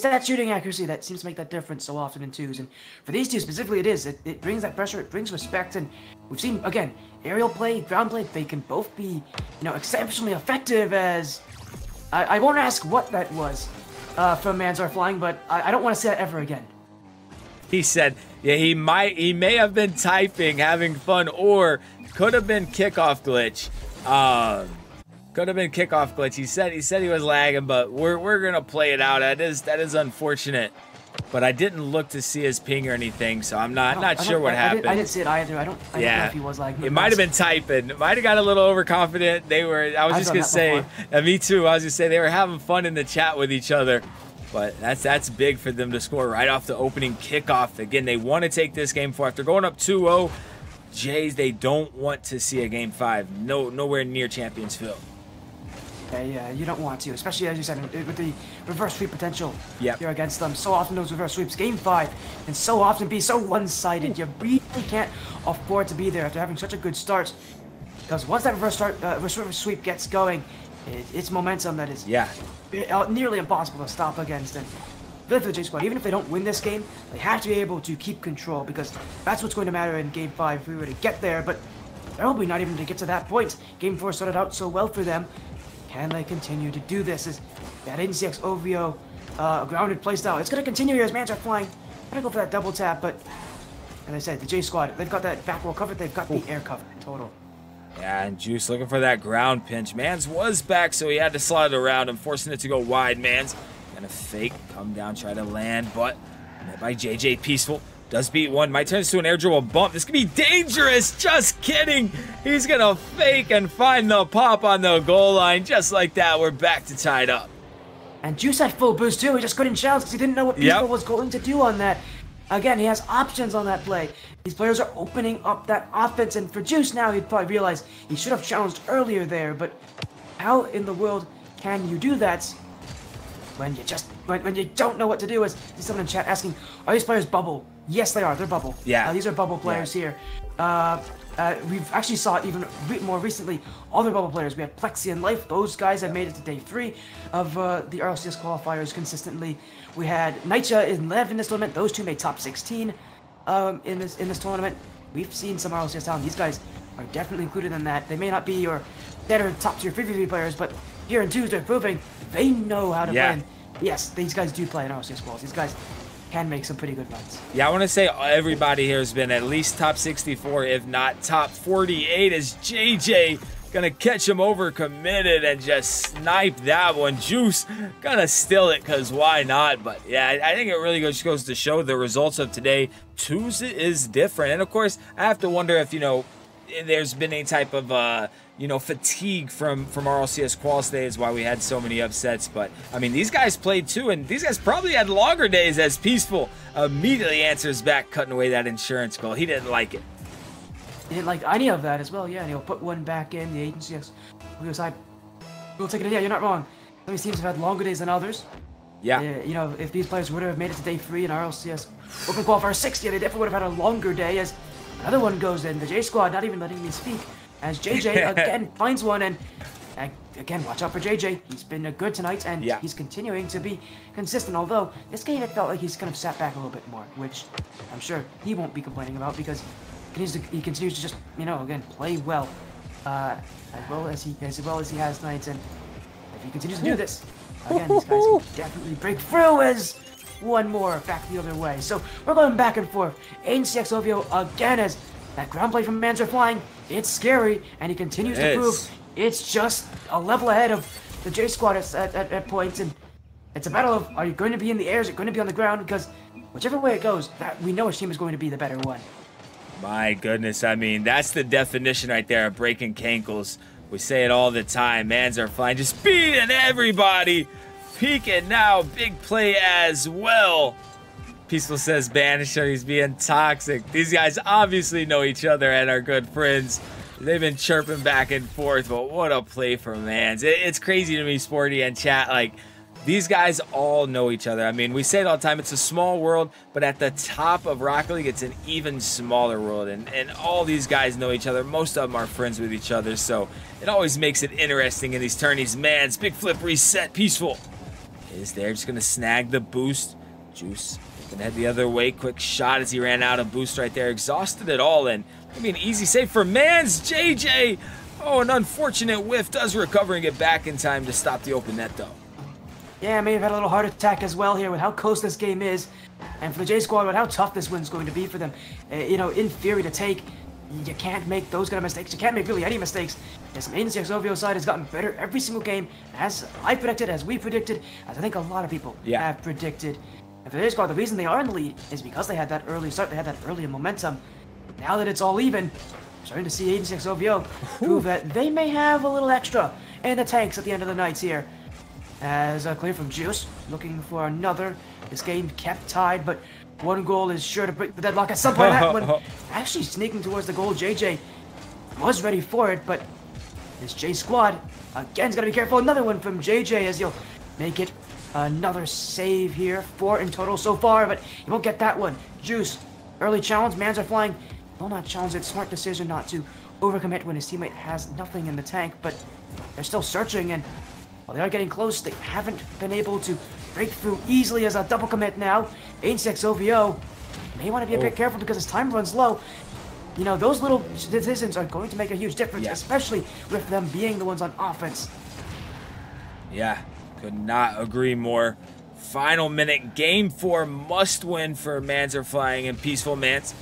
that shooting accuracy that seems to make that difference so often in 2s. And for these 2 specifically, it is. It brings that pressure, it brings respect, and we've seen, again, aerial play, ground play, they can both be, you know, exceptionally effective as... I won't ask what that was from Mans are flying, but I don't want to say that ever again. He said, yeah, he may have been typing, having fun, or could have been kickoff glitch. Could have been kickoff glitch. He said he was lagging, but we're gonna play it out. That is unfortunate. But I didn't look to see his ping or anything, so I'm not sure what happened. I didn't see it either. I don't know if he was lagging. It might have been typing. It might have got a little overconfident. I was just gonna say, me too. I was gonna say they were having fun in the chat with each other. But that's big for them to score right off the opening kickoff. Again, they want to take this game 4 after going up 2-0. Jays, they don't want to see a game 5. Nowhere near Champions Field. Yeah, you don't want to, especially as you said, with the reverse sweep potential here against them. So often those reverse sweeps, game 5, and so often be so one-sided. You really can't afford to be there after having such a good start. Because once that reverse sweep gets going, it's momentum that is nearly impossible to stop against. And really for the Jsquad, even if they don't win this game, they have to be able to keep control, because that's what's going to matter in game 5 if we were to get there. But they're probably not even to get to that point. Game 4 started out so well for them. Can they continue to do this? Is that ZenZer0xTilted grounded playstyle? It's going to continue here as Mans are flying. I'm going to go for that double tap, but as I said, the Jsquad, they've got that back roll covered. They've got the air cover in total. Yeah, and Juice looking for that ground pinch. Mans was back, so he had to slide it around and forcing it to go wide. Mans gonna fake, come down, try to land, but met by JJ Peaceful. Does beat one. Might turn this to an air dribble bump. This could be dangerous. Just kidding. He's going to fake and find the pop on the goal line. Just like that, we're back to tied up. And Juice had full boost too. He just couldn't challenge because he didn't know what Peaceful was going to do on that. Again, he has options on that play. These players are opening up that offense, and for Juice now, he'd probably realize he should have challenged earlier there, but how in the world can you do that when you just when you don't know what to do? As someone in chat asking, are these players bubble? Yes, they are. They're bubble. Yeah. These are bubble players here. We've actually saw it even more recently. Other bubble players. We had Plexi and Life. Those guys have made it to day 3 of the RLCS qualifiers consistently. We had Nitya and Lev in this tournament. Those two made top 16 in this tournament. We've seen some RLCS talent. These guys are definitely included in that. They may not be your better top tier 3v3 players, but here in 2s they're proving they know how to play. And yes, these guys do play in RLCS quals. These guys can make some pretty good runs. Yeah, I want to say everybody here has been at least top 64, if not top 48, as JJ gonna catch him over committed and just snipe that one. Juice gonna steal it, because why not? But yeah, I think it really just goes to show the results of today. 2s is different. And of course, I have to wonder if, you know, there's been any type of you know, fatigue from RLCS qual days, why we had so many upsets. But I mean, these guys played too, and these guys probably had longer days, as Peaceful immediately answers back, cutting away that insurance goal. He didn't like it. He didn't like any of that as well. Yeah, and he'll put one back in the agency side. We'll take it in. Yeah, you're not wrong. Some of these teams have had longer days than others. Yeah. You know, if these players would have made it to day 3 in RLCS Open Qualifier 60, they definitely would have had a longer day. As another one goes in, the Jsquad not even letting me speak. As JJ again finds one, and again, watch out for JJ. He's been good tonight, and he's continuing to be consistent. Although this game, it felt like he's kind of sat back a little bit more, which I'm sure he won't be complaining about, because he continues to just, you know, again, play well, as well as he has tonight. And if he continues to do this, again, these guys can definitely break through. As one more back the other way. So we're going back and forth. ZenZer0xTilted again, as that ground play from ZenZer0xTilted. It's scary, and he continues to prove it's just a level ahead of the Jsquad at points. And it's a battle of, are you going to be in the air? Is it going to be on the ground? Because whichever way it goes, we know which team is going to be the better one. My goodness, I mean, that's the definition right there of breaking cankles. We say it all the time. ZenZer0xTilted just beating everybody. Peeking now, big play as well. Peaceful says Banisher, he's being toxic. These guys obviously know each other and are good friends. They've been chirping back and forth, but what a play for Mans. It's crazy to me, Sporty and chat, like, these guys all know each other. I mean, we say it all the time, it's a small world, but at the top of Rocket League, it's an even smaller world, and all these guys know each other. Most of them are friends with each other, so it always makes it interesting in these tourneys. Mans, big flip reset, Peaceful is there, just gonna snag the boost. Juice gonna head the other way. Quick shot as he ran out of boost right there. Exhausted it all, and maybe an easy save for Mans. JJ, oh, an unfortunate whiff. Does recover and get back in time to stop the open net, though. Yeah, may have had a little heart attack as well here with how close this game is. And for the Jsquad, with how tough this win's going to be for them. You know, in theory to take, you can't make those kind of mistakes. You can't make really any mistakes. This main ZenZer0xTilted side has gotten better every single game, as I predicted, as we predicted, as I think a lot of people have predicted. And for the Jsquad, the reason they are in the lead is because they had that early start, they had that early momentum. Now that it's all even, starting to see ZenZer0xTilted prove that they may have a little extra in the tanks at the end of the night here. As a clear from Juice, looking for another. This game kept tied, but one goal is sure to break the deadlock at some point. That one actually sneaking towards the goal. JJ was ready for it, but this Jsquad again is gonna be careful. Another one from JJ, as he'll make it another save here. 4 in total so far, but he won't get that one. Juice, early challenge. Mans are flying. Will not challenge it. Smart decision not to overcommit when his teammate has nothing in the tank, but they're still searching, and while they are getting close, they haven't been able to break through easily. As a double commit now. ZenZer0xTilted may want to be a bit careful because his time runs low. You know, those little decisions are going to make a huge difference, especially with them being the ones on offense. Yeah, could not agree more. Final minute, game 4, must win for ZenZer0xTilted, and Peaceful Mans.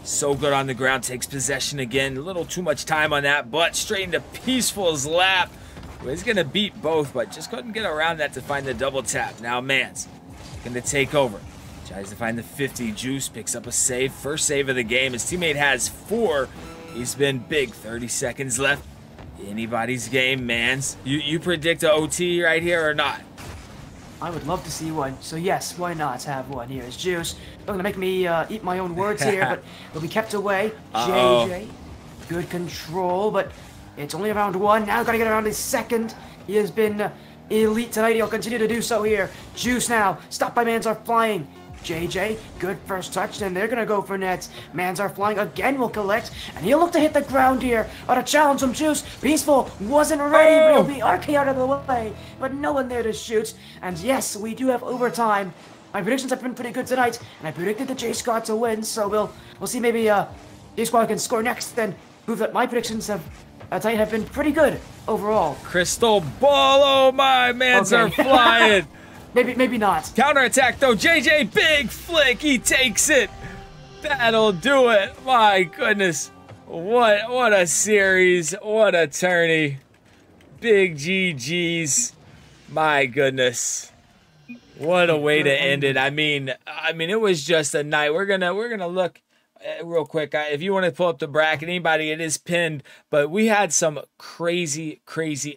So good on the ground, takes possession again. A little too much time on that, but straight into Peaceful's lap. He's going to beat both, but just couldn't get around that to find the double tap. Now Mans going to take over. Tries to find the 50. Juice picks up a save. First save of the game. His teammate has 4. He's been big. 30 seconds left. Anybody's game, mans. You predict a OT right here or not? I would love to see one. So yes, why not have one? Here is Juice. Don't gonna make me eat my own words here, but it'll be kept away. JJ, good control, but it's only round 1. Now gotta get around his second. He has been elite tonight. He'll continue to do so here. Juice now, stopped by ZenZer flying. JJ, good first touch, and they're gonna go for nets. ZenZer flying again will collect, and he'll look to hit the ground here. On a challenge from Juice. Peaceful wasn't ready, but he'll be RK out of the way. But no one there to shoot. And yes, we do have overtime. My predictions have been pretty good tonight, and I predicted the Jsquad to win, so we'll see maybe Jsquad can score next and prove that my predictions tonight have been pretty good overall. Crystal ball, oh my, ZenZer flying. Maybe not. Counterattack though, JJ, big flick, he takes it. That'll do it. My goodness. What a series. What a tourney. Big GG's. My goodness. What a way to end it. I mean it was just a night. We're gonna look real quick. If you want to pull up the bracket, anybody, it is pinned, but we had some crazy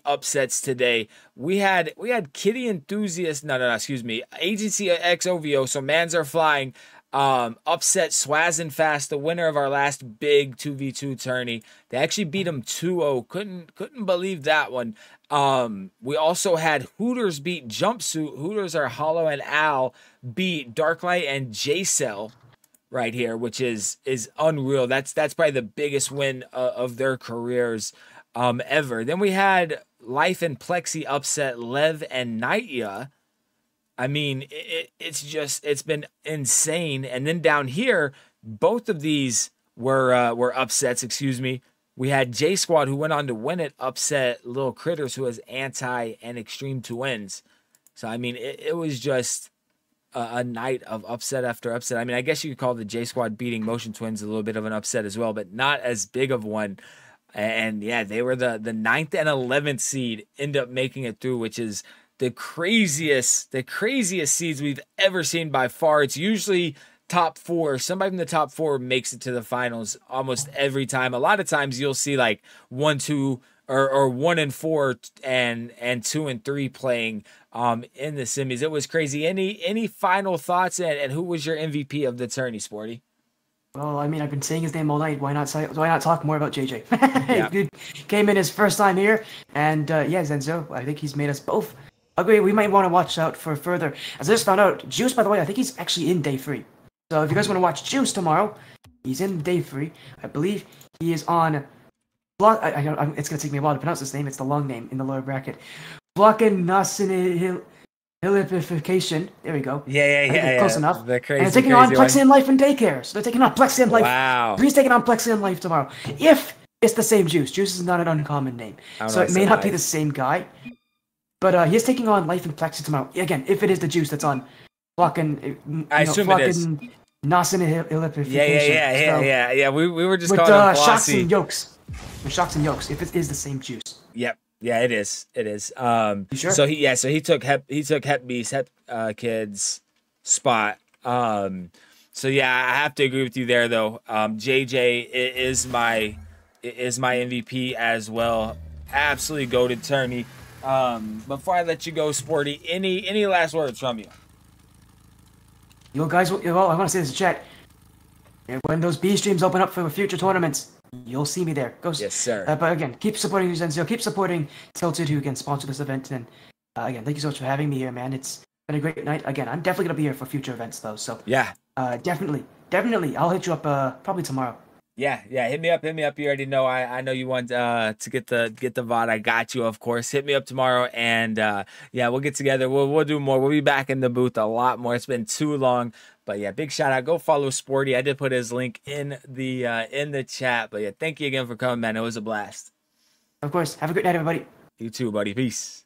upsets today. We had Kitty Enthusiast, excuse me, Agency X OVO, so ZenZer flying, upset Swaz and Fast, the winner of our last big 2v2 tourney. They actually beat them 2-0. Couldn't believe that one. We also had Hooters beat Jumpsuit. Hooters are Hollow and Al beat Darklight and J-Cell right here, which is unreal. That's probably the biggest win of their careers ever. Then we had Life and Plexi upset Lev and Nightya. I mean, it's been insane. And then down here, both of these were upsets, excuse me. We had Jsquad, who went on to win it, upset Little Critters, who has Anti and Extreme Twins. So I mean, it was just a night of upset after upset. I mean, I guess you could call the Jsquad beating Motion Twins a little bit of an upset as well, but not as big of one. And yeah, they were the 9th and 11th seed, end up making it through, which is the craziest seeds we've ever seen by far. It's usually top 4. Somebody from the top 4 makes it to the finals almost every time. A lot of times you'll see like 1, 2, or 1 and 4 and 2 and 3 playing in the semis. It was crazy. Any final thoughts, and who was your MVP of the tourney, Sporty? Well, I mean, I've been saying his name all night. Why not talk more about JJ? Yeah. Dude came in his first time here, and yeah, ZenZer, I think he's made us both agree. We might want to watch out for further. As I just found out, Juice, by the way, I think he's actually in day 3. So if you guys want to watch Juice tomorrow, he's in day 3. I believe he is on it's going to take me a while to pronounce this name. It's the long name in the lower bracket. Blocken Nilification. There we go. Yeah. Close enough. The crazy, and they're taking on Plexi and Life and Daycare. So they're taking on Plexi and Life. Wow. He's taking on Plexi and Life tomorrow. If it's the same Juice. Juice is not an uncommon name. So it may not be the same guy. But he is taking on Life and Plexi tomorrow. Again, if it is the Juice that's on Blocken. I assume it is. Yeah. We were just calling him Shocks and Yokes. Shocks and Yokes. If it is the same Juice. Yep. Yeah, it is. You sure? So he took Hep Kid's spot. So yeah, I have to agree with you there though. JJ is my MVP as well. Absolutely goated tourney. Before I let you go, Sporty, any last words from you? You guys, well, I want to say this in chat. When those B streams open up for future tournaments, you'll see me there. Yes, sir. But again, keep supporting ZenZer. Keep supporting Tilted, who can sponsor this event. And again, thank you so much for having me here, man. It's been a great night. Again, I'm definitely gonna be here for future events, though. So yeah, definitely. I'll hit you up probably tomorrow. Yeah. Hit me up. You already know. I know you want to get the VOD. I got you, of course. Hit me up tomorrow, and yeah, we'll get together. We'll do more. We'll be back in the booth a lot more. It's been too long, but yeah, big shout out. Go follow Sporty. I did put his link in the chat. But yeah, thank you again for coming, man. It was a blast. Of course. Have a good night, everybody. You too, buddy. Peace.